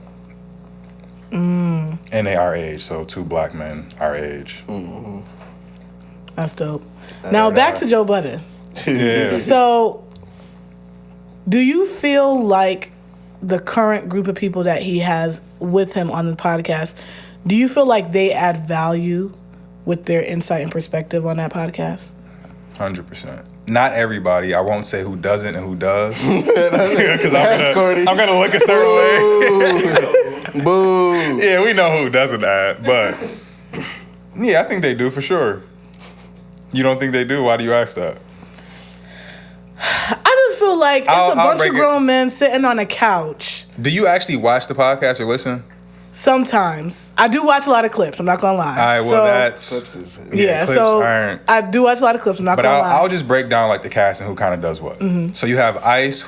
Speaker 2: And they our age, so 2 black men our age.
Speaker 4: That's dope. Now back to Joe Budden.
Speaker 2: Yeah.
Speaker 4: So, do you feel like the current group of people that he has with him on the podcast, do you feel like they add value with their insight and perspective on that podcast?
Speaker 2: 100%. Not everybody. I won't say who doesn't and who does. Because I'm gonna look a certain way.
Speaker 3: Boo.
Speaker 2: Yeah, we know who doesn't add, but yeah, I think they do for sure. You don't think they do? Why do you ask that?
Speaker 4: I just feel like it's a bunch of grown men sitting on a couch.
Speaker 2: Do you actually watch the podcast or listen?
Speaker 4: Sometimes. I do watch a lot of clips, I'm not gonna lie.
Speaker 2: All right, well,
Speaker 4: So,
Speaker 2: that's...
Speaker 4: Yeah,
Speaker 2: clips
Speaker 4: so
Speaker 2: aren't...
Speaker 4: I do watch a lot of clips, I'm not
Speaker 2: But
Speaker 4: gonna lie.
Speaker 2: I'll just break down like the cast and who kind of does what. So you have Ice,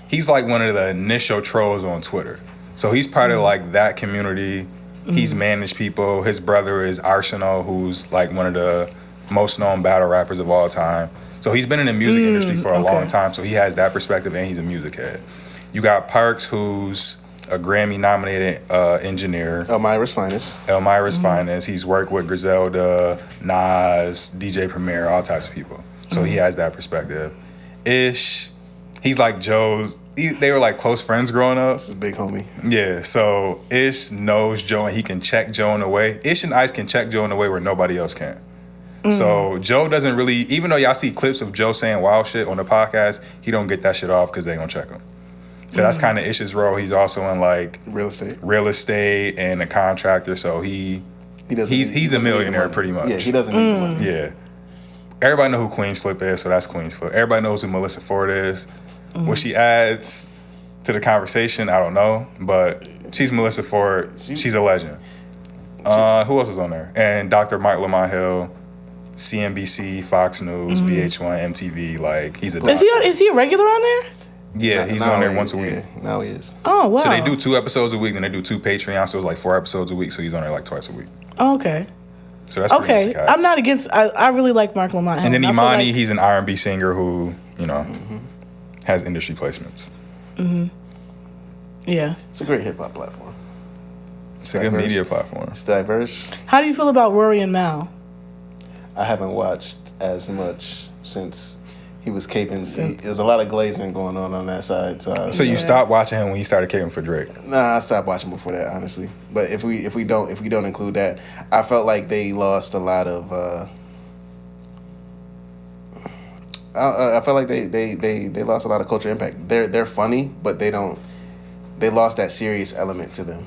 Speaker 2: he's like one of the initial trolls on Twitter. So he's part of like that community. He's managed people. His brother is Arsenal, who's like one of the most known battle rappers of all time. So he's been in the music industry for a long time. So he has that perspective and he's a music head. You got Parks, who's a Grammy-nominated engineer.
Speaker 3: Elmira's finest.
Speaker 2: Elmira's finest. He's worked with Griselda, Nas, DJ Premier, all types of people. So he has that perspective. Ish, he's like Joe's. They were like close friends growing up.
Speaker 3: This is a big homie.
Speaker 2: Yeah, so Ish knows Joe and he can check Joe in a way. Ish and Ice can check Joe in a way where nobody else can. So Joe doesn't really, even though y'all see clips of Joe saying wild shit on the podcast, he don't get that shit off because they gonna check him. So that's kind of Ish's role. He's also in like
Speaker 3: Real estate
Speaker 2: and a contractor. So he's a
Speaker 3: doesn't
Speaker 2: millionaire
Speaker 3: need the
Speaker 2: pretty much.
Speaker 3: Yeah, he doesn't need the money.
Speaker 2: Yeah. Everybody know who Queen Slip is, so that's Queen Slip. Everybody knows who Melissa Ford is. What she adds to the conversation, I don't know. But she's Melissa Ford. She's a legend. Who else is on there? And Dr. Mike Lamont Hill, CNBC, Fox News, VH1, MTV. Like, he's a doctor.
Speaker 4: Is he a regular on there?
Speaker 2: Yeah, he's on there once a week.
Speaker 3: Yeah, now he is.
Speaker 4: Oh, wow.
Speaker 2: So they do 2 episodes a week, and they do 2 Patreon, so it's like 4 episodes a week. So he's on there like twice a week.
Speaker 4: Oh, okay.
Speaker 2: So that's pretty much the cast.
Speaker 4: I'm not against. I really like Mark Lamont.
Speaker 2: And then
Speaker 4: I feel
Speaker 2: Imani,
Speaker 4: like-
Speaker 2: he's an R&B singer who, you know, has industry placements.
Speaker 4: Yeah.
Speaker 3: It's a great hip hop platform.
Speaker 2: It's a good media platform.
Speaker 3: It's diverse.
Speaker 4: How do you feel about Rory and Mal?
Speaker 3: I haven't watched as much since he was caping. There's a lot of glazing going on that side.
Speaker 2: So you stopped watching him when he started caping for Drake?
Speaker 3: Nah, I stopped watching before that, honestly. But if we don't include that, I felt like they lost a lot of. I felt like they lost a lot of cultural impact. They're funny, but they lost that serious element to them,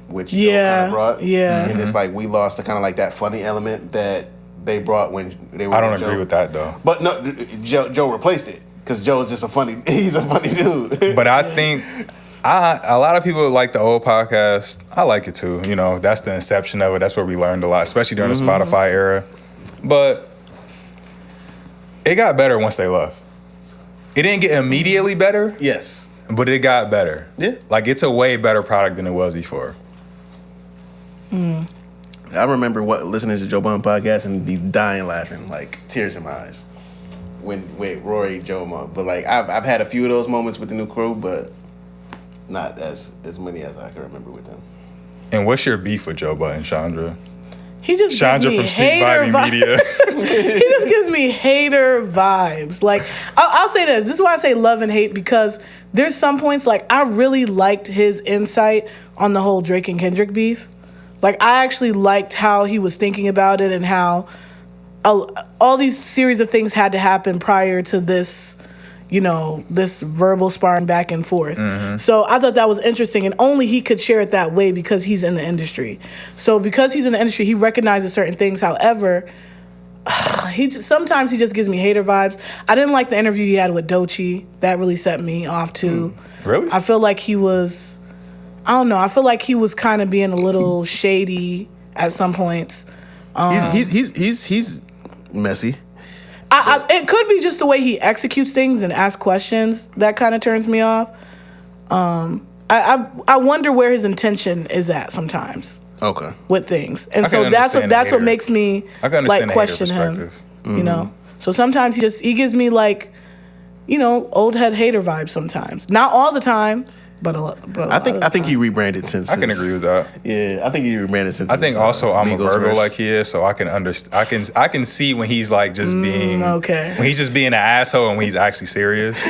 Speaker 3: which Joe kind of brought.
Speaker 4: Yeah.
Speaker 3: And it's like we lost the kind of like that funny element that they brought when they were.
Speaker 2: I don't agree with that though.
Speaker 3: But no, Joe replaced it because Joe's just he's a funny dude.
Speaker 2: But I think a lot of people like the old podcast. I like it too. You know, that's the inception of it. That's where we learned a lot, especially during the Spotify era. But it got better once they left. It didn't get immediately better.
Speaker 3: Yes.
Speaker 2: But it got better.
Speaker 3: Yeah.
Speaker 2: Like, it's a way better product than it was before.
Speaker 3: I remember listening to Joe Budden podcast and be dying laughing, like tears in my eyes. With Rory, Joe, but like I've had a few of those moments with the new crew, but not as many as I can remember with them.
Speaker 2: And what's your beef with Joe Budden, Schondra?
Speaker 4: He just
Speaker 2: Schondra
Speaker 4: gives me
Speaker 2: from
Speaker 4: hater
Speaker 2: SNEAKVIBING
Speaker 4: vibes.
Speaker 2: Media.
Speaker 4: He just gives me hater vibes. Like, I'll say this. This is why I say love and hate, because there's some points, like, I really liked his insight on the whole Drake and Kendrick beef. Like, I actually liked how he was thinking about it and how all these series of things had to happen prior to this, you know, this verbal sparring back and forth. So I thought that was interesting, and only he could share it that way because he's in the industry. So because he's in the industry, he recognizes certain things. However, sometimes he just gives me hater vibes. I didn't like the interview he had with Doechii. That really set me off too.
Speaker 2: Really?
Speaker 4: I feel like he was, I don't know, I feel like he was kind of being a little shady at some points.
Speaker 3: He's messy.
Speaker 4: It could be just the way he executes things and asks questions that kind of turns me off. I wonder where his intention is at sometimes.
Speaker 3: Okay.
Speaker 4: With things, and
Speaker 2: I can
Speaker 4: so that's
Speaker 2: understand
Speaker 4: what makes me
Speaker 2: I can
Speaker 4: like
Speaker 2: understand the hater
Speaker 4: question him.
Speaker 2: perspective.
Speaker 4: You know, so sometimes he gives me like, you know, old head hater vibes. Sometimes, not all the time, but a lot.
Speaker 3: I think he rebranded since.
Speaker 2: I can agree with that.
Speaker 3: Yeah, I think he rebranded since.
Speaker 2: I think also I'm a
Speaker 3: Migos
Speaker 2: Virgo
Speaker 3: verse.
Speaker 2: like he is, so I can I can see when he's like just being
Speaker 4: okay.
Speaker 2: when he's just being an asshole and when he's actually serious,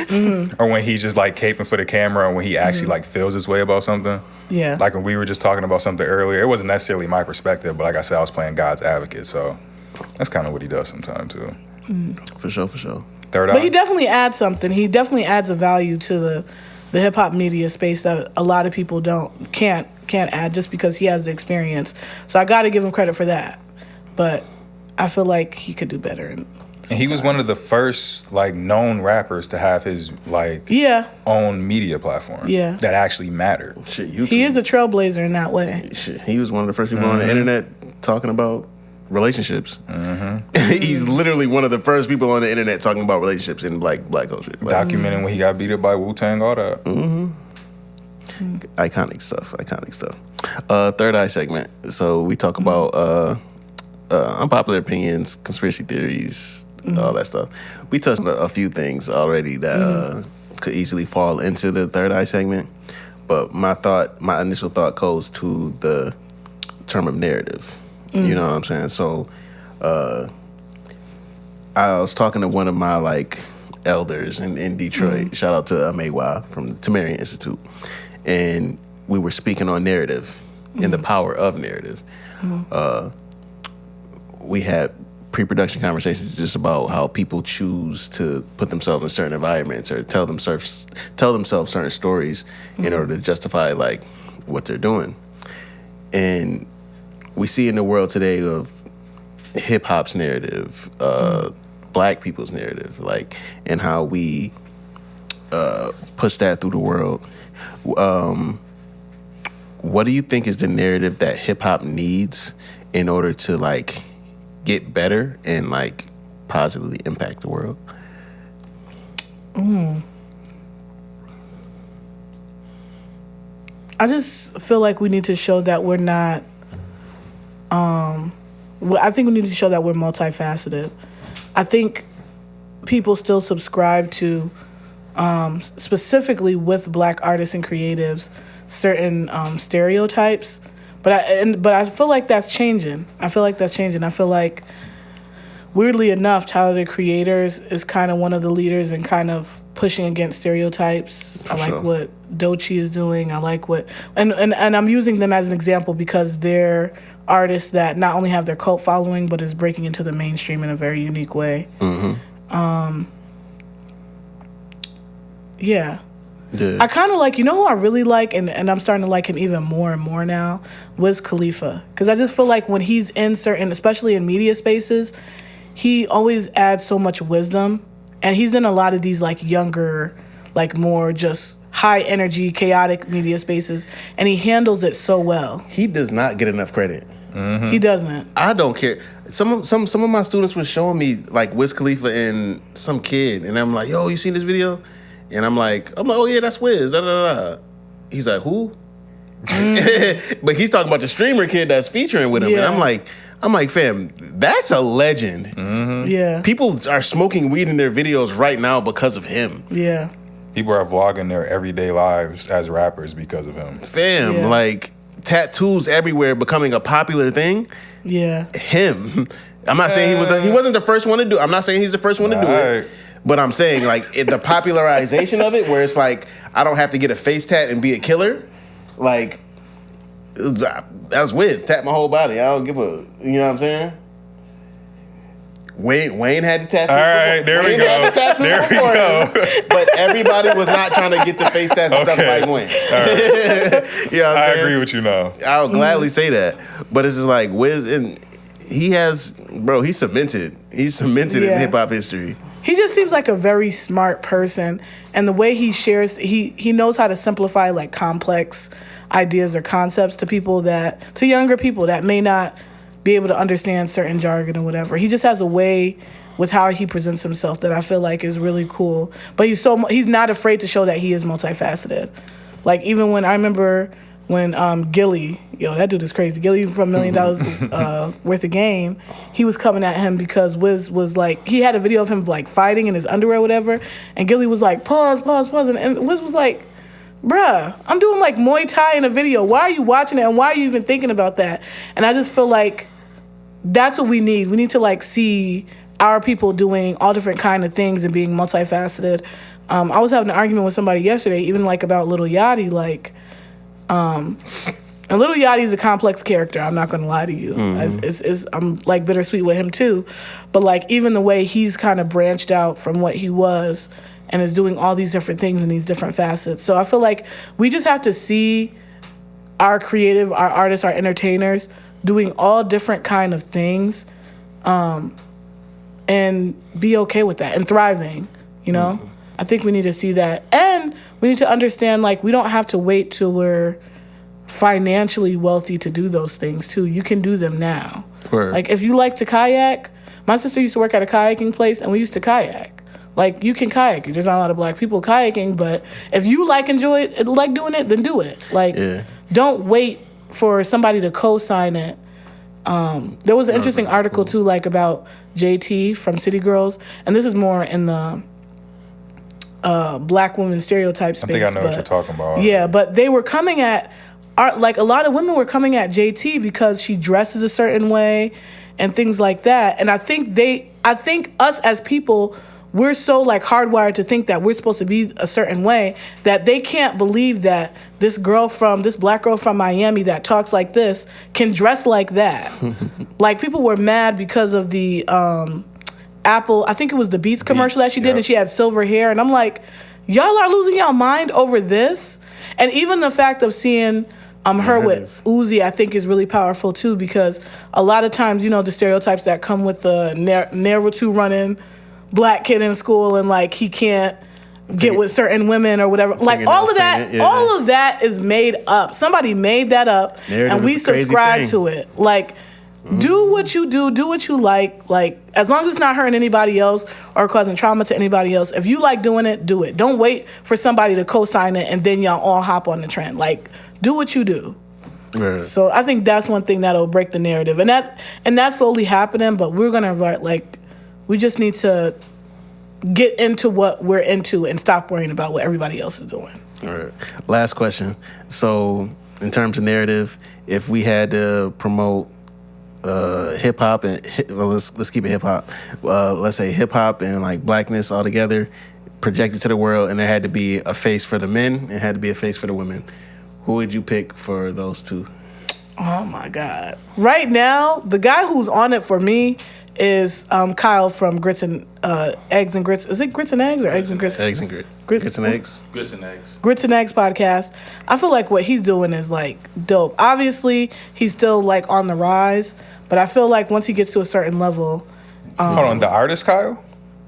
Speaker 2: or when he's just like caping for the camera, and when he actually like feels his way about something.
Speaker 4: Yeah.
Speaker 2: Like when we were just talking about something earlier, it wasn't necessarily my perspective, but like I said, I was playing God's advocate, so that's kind of what he does sometimes too.
Speaker 3: For sure.
Speaker 2: Third
Speaker 4: But
Speaker 2: eye.
Speaker 4: he definitely adds something. He definitely adds a value to the hip hop media space that a lot of people can't add just because he has the experience. So I got to give him credit for that. But I feel like he could do better.
Speaker 2: And he was one of the first like known rappers to have his like own media platform.
Speaker 4: Yeah.
Speaker 2: That actually mattered.
Speaker 3: Shit, YouTube.
Speaker 4: He is a trailblazer in that way.
Speaker 3: Shit, he was one of the first people on the internet talking about relationships. He's literally one of the first people on the internet talking about relationships in black culture. Like,
Speaker 2: Documenting when he got beat up by Wu-Tang, all that.
Speaker 3: iconic stuff. Third eye segment. So we talk about unpopular opinions, conspiracy theories, all that stuff. We touched on a few things already that could easily fall into the third eye segment. But my initial thought goes to the term of narrative. You know what I'm saying? So I was talking to one of my like elders in Detroit. Shout out to Maywa from the Tamarian Institute. And we were speaking on narrative and the power of narrative. We had pre-production conversations just about how people choose to put themselves in certain environments or tell themselves certain stories in order to justify like what they're doing. And we see in the world today of hip hop's narrative, black people's narrative, like, and how we push that through the world. What do you think is the narrative that hip hop needs in order to like get better and like positively impact the world?
Speaker 4: I just feel like we need to show that we're not. I think we need to show that we're multifaceted. I think people still subscribe to, specifically with black artists and creatives, certain stereotypes. But I feel like that's changing. I feel like, weirdly enough, Tyler, the Creators is kind of one of the leaders in kind of pushing against stereotypes.
Speaker 3: For
Speaker 4: I like
Speaker 3: sure.
Speaker 4: what Doechii is doing. I like what, and I'm using them as an example because they're artists that not only have their cult following, but is breaking into the mainstream in a very unique way. Yeah. I kind of like, you know who I really like, and I'm starting to like him even more and more now, Wiz Khalifa. Because I just feel like when he's in certain, especially in media spaces, he always adds so much wisdom. And he's in a lot of these like younger, like more just high energy, chaotic media spaces. And he handles it so well.
Speaker 3: He does not get enough credit.
Speaker 4: He doesn't.
Speaker 3: I don't care. Some of my students were showing me like Wiz Khalifa and some kid, and I'm like, "Yo, you seen this video?" And I'm like, "Oh yeah, that's Wiz." Da, da, da. He's like, "Who?" But he's talking about the streamer kid that's featuring with him,
Speaker 4: Yeah.
Speaker 3: and I'm like, fam, that's a legend.
Speaker 4: Yeah.
Speaker 3: People are smoking weed in their videos right now because of him.
Speaker 4: Yeah.
Speaker 2: People are vlogging their everyday lives as rappers because of him.
Speaker 3: Fam,
Speaker 4: Yeah.
Speaker 3: like tattoos everywhere becoming a popular thing.
Speaker 4: Yeah.
Speaker 3: him. I'm not saying he wasn't the first one to do it. I'm not saying he's the first one to do it. But I'm saying like the popularization of it, where it's like I don't have to get a face tat and be a killer. Like that's Wiz. Tap my whole body. I don't give a. You know what I'm saying? Wayne had the tattoo.
Speaker 2: All right, there we go.
Speaker 3: Had the tattoo
Speaker 2: there we
Speaker 3: before
Speaker 2: go.
Speaker 3: him, but everybody was not trying to get the face tats and stuff like Wayne.
Speaker 2: Right.
Speaker 3: You know what I'm saying?
Speaker 2: I agree with you now.
Speaker 3: I'll gladly say that. But it's just like Wiz, and he has, bro, he's cemented. He's cemented in hip hop history.
Speaker 4: He just seems like a very smart person, and the way he shares, he knows how to simplify like complex ideas or concepts to younger people that may not be able to understand certain jargon or whatever. He just has a way with how he presents himself that I feel like is really cool. But he's not afraid to show that he is multifaceted. Like even when I remember when Gilly, that dude is crazy. Gilly from $1 Million Worth of Game, he was coming at him because Wiz was like, he had a video of him like fighting in his underwear or whatever, and Gilly was like, pause, and Wiz was like, bruh, I'm doing like Muay Thai in a video. Why are you watching it, and why are you even thinking about that? And I just feel like that's what we need. We need to like see our people doing all different kind of things and being multifaceted. I was having an argument with somebody yesterday, even like about Lil Yachty, like, and Lil Yachty's a complex character. I'm not gonna lie to you. I'm like bittersweet with him too, but like even the way he's kind of branched out from what he was and is doing all these different things in these different facets. So I feel like we just have to see our creative, our artists, our entertainers doing all different kind of things, and be okay with that and thriving. I think we need to see that, and we need to understand like we don't have to wait till we're financially wealthy to do those things too. You can do them now.
Speaker 3: Word.
Speaker 4: Like if you like to kayak, my sister used to work at a kayaking place, and we used to kayak. Like you can kayak. There's not a lot of black people kayaking, but if you like doing it, then do it. Like don't wait for somebody to co-sign it. There was an interesting article too, like about JT from City Girls, and this is more in the black women stereotype space.
Speaker 2: I think I know what you're talking about.
Speaker 4: Yeah, but they were coming at like a lot of women were coming at JT because she dresses a certain way and things like that. And I think us as people, we're so like hardwired to think that we're supposed to be a certain way that they can't believe that this black girl from Miami that talks like this can dress like that. Like people were mad because of the Apple, I think it was the Beats commercial that she did, and she had silver hair, and I'm like, y'all are losing y'all mind over this? And even the fact of seeing her with Uzi, I think is really powerful too, because a lot of times, the stereotypes that come with the Naruto running black kid in school, and like he can't get with certain women or whatever. Like all of that is made up. Somebody made that up, and we subscribe to it. Like, do what you do what you like. Like, as long as it's not hurting anybody else or causing trauma to anybody else, if you like doing it, do it. Don't wait for somebody to co-sign it and then y'all all hop on the trend. Like, do what you do. Right. So I think that's one thing that'll break the narrative, and that's slowly happening. But we're gonna we just need to get into what we're into and stop worrying about what everybody else is doing.
Speaker 3: All right. Last question. So, in terms of narrative, if we had to promote hip hop and let's keep it hip hop. Let's say hip hop and like blackness all together, projected to the world, and there had to be a face for the men and had to be a face for the women. Who would you pick for those two?
Speaker 4: Oh my God! Right now, the guy who's on it for me is Kyle from Grits and Eggs and Grits. Is it Grits and Eggs or Eggs and Grits?
Speaker 3: Eggs and Grits. Grits and Eggs.
Speaker 6: Grits and Eggs.
Speaker 4: Grits and Eggs podcast. I feel like what he's doing is like dope. Obviously, he's still like on the rise, but I feel like once he gets to a certain level.
Speaker 2: Hold on, the artist Kyle?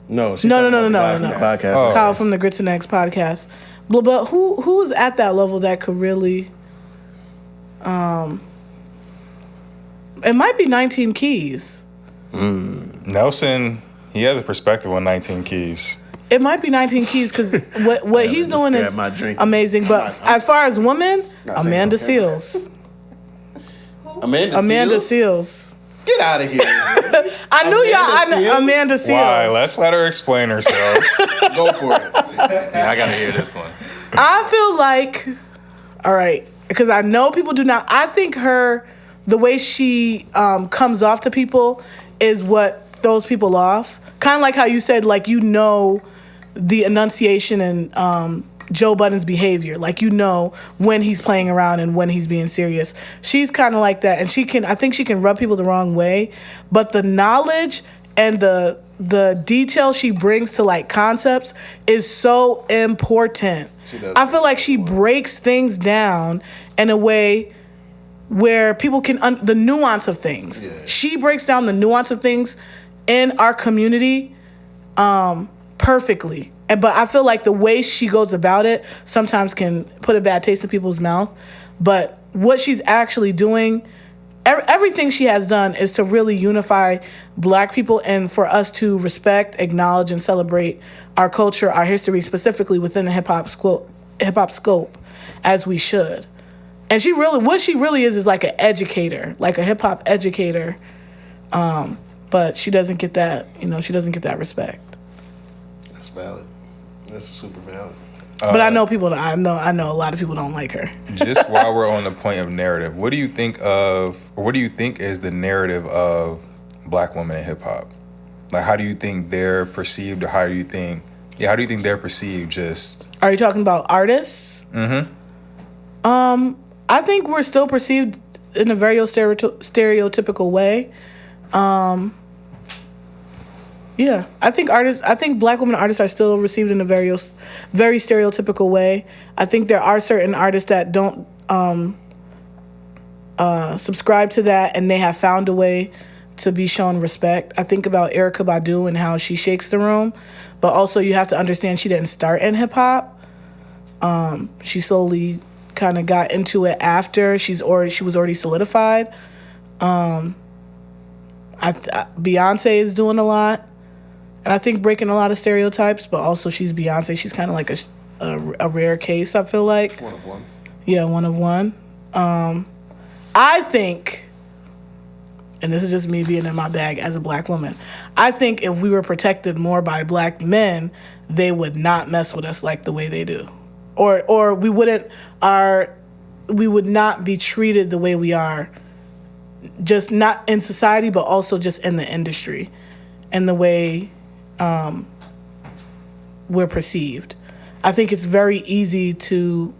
Speaker 4: No.
Speaker 3: Podcast.
Speaker 4: Oh. Kyle from the Grits and Eggs podcast. But who is at that level that could really? It might be 19 Keys.
Speaker 2: Nelson, he has a perspective on 19 Keys.
Speaker 4: It might be 19 Keys because what he's doing is amazing. But as far as women, Amanda Seales. Amanda Seales.
Speaker 3: Get out of here.
Speaker 4: I knew y'all. Amanda Seales.
Speaker 2: Why? Let's let her explain herself.
Speaker 3: Go for it.
Speaker 5: Yeah, I gotta hear this one.
Speaker 4: I feel like, all right, because I know people do not. I think her the way she comes off to people is what throws people off. Kind of like how you said, like, you know, the enunciation and Joe Budden's behavior. Like, you know when he's playing around and when he's being serious. She's kind of like that, and I think she can rub people the wrong way, but the knowledge and the detail she brings to like concepts is so important. I feel like she breaks things down in a way where people can the nuance of things. Yeah. She breaks down the nuance of things in our community perfectly. But I feel like the way she goes about it sometimes can put a bad taste in people's mouth. But what she's actually doing, everything she has done is to really unify Black people and for us to respect, acknowledge, and celebrate our culture, our history, specifically within the hip hop scope, as we should. And what she really is like an educator, like a hip hop educator. But she doesn't get that, she doesn't get that respect.
Speaker 3: That's valid. That's super valid.
Speaker 4: But I know a lot of people don't like her.
Speaker 2: Just while we're on the point of narrative, what do you think is the narrative of Black women in hip hop? Like, how do you think they're perceived, or how do you think they're perceived? Just,
Speaker 4: are you talking about artists? Mm-hmm. I think we're still perceived in a very stereotypical way. Yeah, I think Black women artists are still received in a very stereotypical way. I think there are certain artists that don't subscribe to that, and they have found a way to be shown respect. I think about Erykah Badu and how she shakes the room, but also you have to understand she didn't start in hip hop. She slowly kind of got into it after she was already solidified. Beyonce is doing a lot. And I think breaking a lot of stereotypes, but also she's Beyonce. She's kind of like a rare case, I feel like.
Speaker 3: One of one.
Speaker 4: Yeah, one of one. I think, and this is just me being in my bag as a Black woman, I think if we were protected more by Black men, they would not mess with us like the way they do. Or we would not be treated the way we are, just not in society, but also just in the industry and the way we're perceived. I think it's very easy to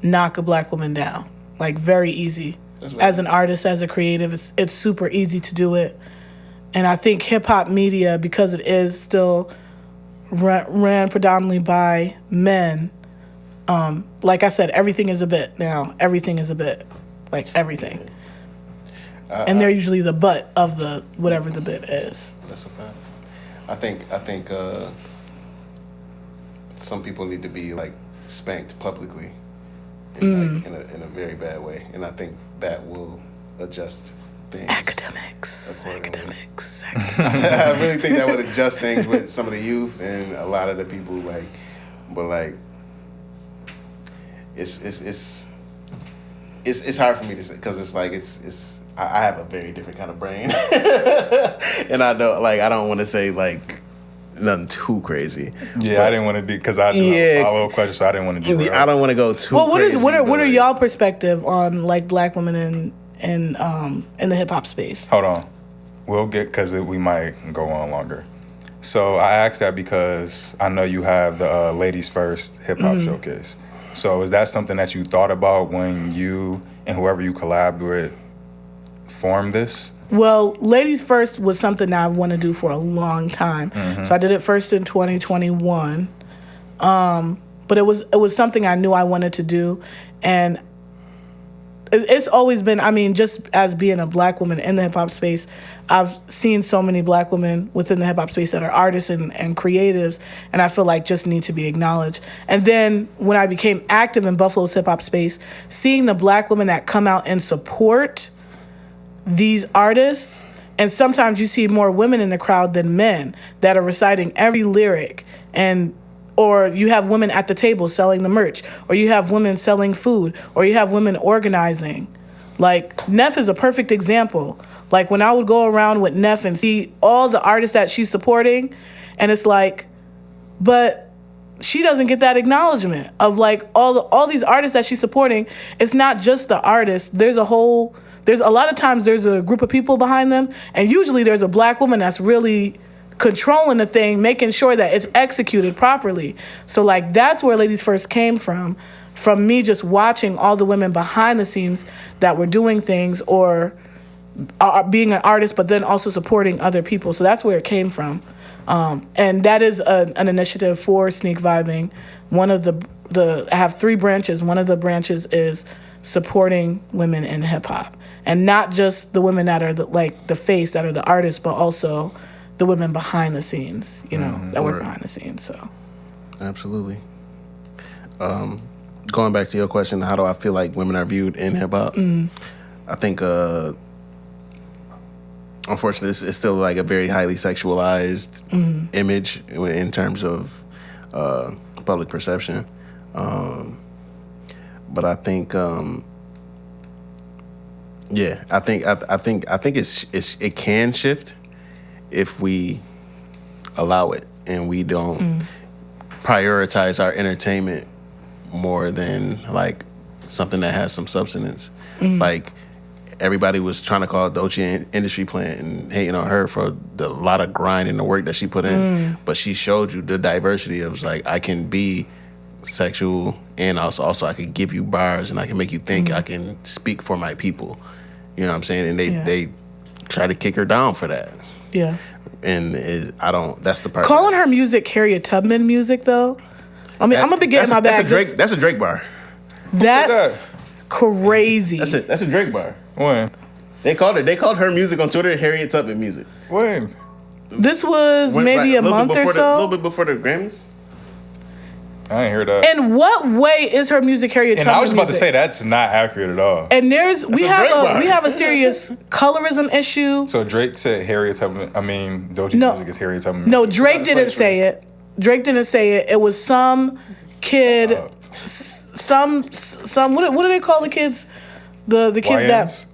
Speaker 4: knock a Black woman down. Like, very easy. As an artist, as a creative, it's super easy to do it. And I think hip-hop media, because it is still ran predominantly by men, like I said, everything is a bit now. Everything is a bit. Like, everything. And they're usually the butt of the whatever the bit is.
Speaker 3: That's a fact. I think some people need to be like spanked publicly, in a very bad way, and I think that will adjust things.
Speaker 4: Academics.
Speaker 3: I really think that would adjust things with some of the youth and a lot of the people. It's hard for me to say because it's like I have a very different kind of brain, and I don't want to say like nothing too crazy.
Speaker 2: Yeah, I didn't want to do because I have a follow-up question, so I didn't want to do.
Speaker 3: I don't want to go too.
Speaker 4: Well,
Speaker 3: crazy,
Speaker 4: what are y'all perspective on like Black women in the hip hop space?
Speaker 2: Hold on, we'll get because we might go on longer. So I asked that because I know you have the Ladies First Hip Hop Showcase. So is that something that you thought about when you and whoever you collabed with formed this?
Speaker 4: Well, Ladies First was something that I want to do for a long time. So I did it first in 2021. But it was something I knew I wanted to do. And it's always been, I mean, just as being a Black woman in the hip-hop space, I've seen so many Black women within the hip-hop space that are artists and creatives, and I feel like just need to be acknowledged. And then when I became active in Buffalo's hip-hop space, seeing the Black women that come out and support these artists, and sometimes you see more women in the crowd than men that are reciting every lyric, or you have women at the table selling the merch, or you have women selling food, or you have women organizing. Like, Neff is a perfect example. Like, when I would go around with Neff and see all the artists that she's supporting, and it's like, but she doesn't get that acknowledgement of like all these artists that she's supporting. It's not just the artist. There's a whole there's a lot of times there's a group of people behind them, and usually there's a black woman that's really controlling the thing, making sure that it's executed properly. So like that's where Ladies First came from me just watching all the women behind the scenes that were doing things or being an artist, but then also supporting other people. So that's where it came from. And that is an initiative for Sneak Vibing. One of I have 3 branches. One of the branches is supporting women in hip hop, and not just the women that are the face, that are the artists, but also the women behind the scenes, that work behind the scenes. So,
Speaker 3: absolutely. Going back to your question, how do I feel like women are viewed in hip hop? I think, unfortunately, it's still like a very highly sexualized image in terms of public perception. But I think, I think it can shift if we allow it and we don't prioritize our entertainment more than like something that has some substance. Like everybody was trying to call Doechii an industry plant and hating on her for the lot of grind and the work that she put in, but she showed you the diversity of like, I can be sexual and also I can give you bars and I can make you think, I can speak for my people. You know what I'm saying? And they try to kick her down for that.
Speaker 4: Yeah.
Speaker 3: And that's the part.
Speaker 4: Calling her music Harriet Tubman music, though. I mean, I'm gonna be getting my bag.
Speaker 3: That's a Drake bar.
Speaker 4: That's crazy.
Speaker 3: That's a Drake bar.
Speaker 2: When?
Speaker 3: They called her music on Twitter Harriet Tubman music.
Speaker 2: When?
Speaker 4: This was maybe a month or so.
Speaker 3: A little bit before the Grammys.
Speaker 2: I ain't hear that.
Speaker 4: In what way is her music Harriet Tubman?
Speaker 2: And I was about
Speaker 4: music?
Speaker 2: to say that's not accurate at all.
Speaker 4: And we have a serious colorism issue.
Speaker 2: So Drake said Harriet Tubman. I mean, Doechii music is Harriet Tubman.
Speaker 4: No, Drake didn't say it. Drake didn't say it. It was some kid. Some. What do they call the kids? The kids
Speaker 2: YNs?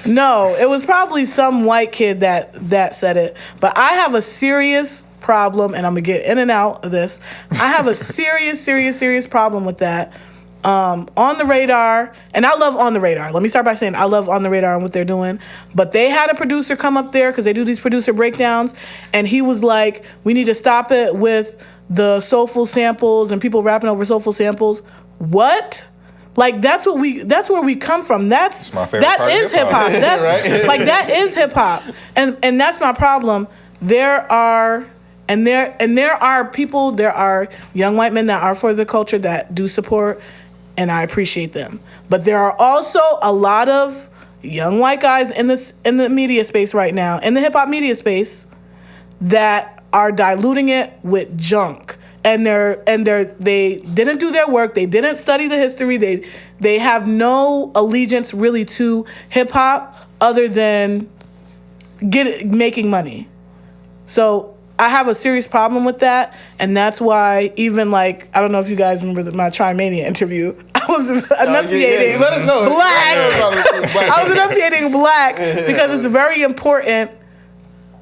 Speaker 4: No, it was probably some white kid that said it. But I have a serious problem, and I'm gonna get in and out of this. I have a serious problem with that. On the Radar, and I love On the Radar. Let me start by saying I love On the Radar and what they're doing. But they had a producer come up there because they do these producer breakdowns, and he was like, "We need to stop it with the soulful samples and people rapping over soulful samples." What? Like that's where we come from. That's
Speaker 2: my favorite part
Speaker 4: is
Speaker 2: of hip-hop.
Speaker 4: hip hop. That's
Speaker 3: Right?
Speaker 4: like that is hip hop, and that's my problem. There are people, there are young white men that are for the culture that do support, and I appreciate them. But there are also a lot of young white guys in the media space right now, in the hip hop media space, that are diluting it with junk. And they didn't do their work. They didn't study the history. They have no allegiance really to hip hop other than making money. So I have a serious problem with that, and that's why even like I don't know if you guys remember my Trimania interview. I was enunciating
Speaker 3: Let us know.
Speaker 4: black. I was enunciating black because it's very important.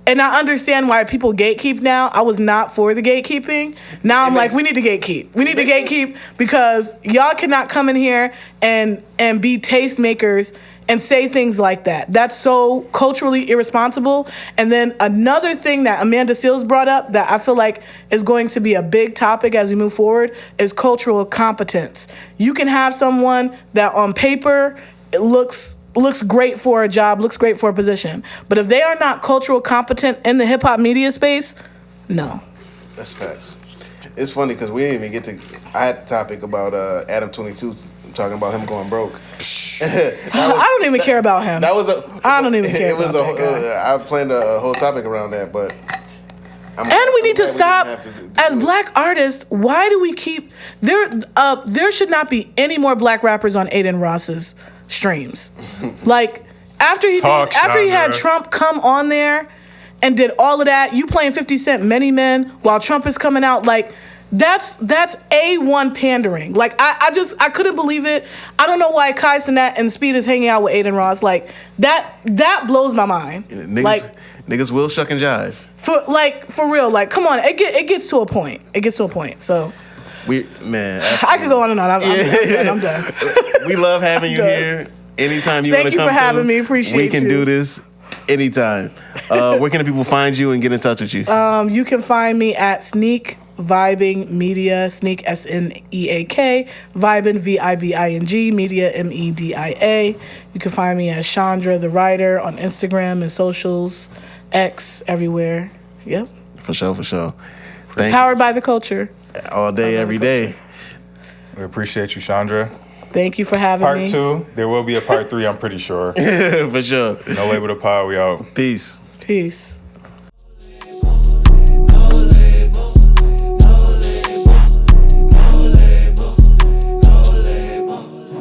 Speaker 4: And I understand why people gatekeep now. I was not for the gatekeeping. Now I'm like, we need to gatekeep. We need to gatekeep because y'all cannot come in here and be tastemakers and say things like that. That's so culturally irresponsible. And then another thing that Amanda Seales brought up that I feel like is going to be a big topic as we move forward is cultural competence. You can have someone that on paper it looks great for a job, looks great for a position. But if they are not cultural competent in the hip-hop media space, no.
Speaker 3: That's facts. It's funny because we didn't even get to... I had the topic about Adam 22 talking about him going broke.
Speaker 4: I don't even care about him. I don't even care about that guy.
Speaker 3: I planned a whole topic around that, but...
Speaker 4: And we need to stop, as black artists, why do we keep... There should not be any more black rappers on Aiden Ross's streams. Like after he had Trump come on there and did all of that, you playing 50 Cent Many Men while Trump is coming out, like that's A1 pandering. Like I couldn't believe it. I don't know why Kai Cenat and Speed is hanging out with Aiden Ross. Like that blows my mind.
Speaker 3: Niggas will shuck and jive.
Speaker 4: For real, like come on, it gets to a point. It gets to a point. So I could go on and on. I'm done.
Speaker 3: We love having you
Speaker 4: done.
Speaker 3: here. Anytime you want
Speaker 4: Thank
Speaker 3: to
Speaker 4: you
Speaker 3: come
Speaker 4: for having
Speaker 3: through,
Speaker 4: me. Appreciate
Speaker 3: we can
Speaker 4: you.
Speaker 3: do this anytime. Where can the people find you and get in touch with you?
Speaker 4: You can find me at SNEAKVIBING Media, Sneak SNEAK, Vibing VIBING, Media MEDIA. You can find me as Schondra the writer on Instagram and socials, X, everywhere. Yep.
Speaker 3: For sure.
Speaker 4: Powered by the culture.
Speaker 3: All day, every day.
Speaker 2: We appreciate you, Schondra.
Speaker 4: Thank you for having
Speaker 2: Part
Speaker 4: me.
Speaker 2: 2. There will be a part 3, I'm pretty sure.
Speaker 3: For sure.
Speaker 2: No Label the Pod, we out.
Speaker 3: Peace.
Speaker 4: Peace.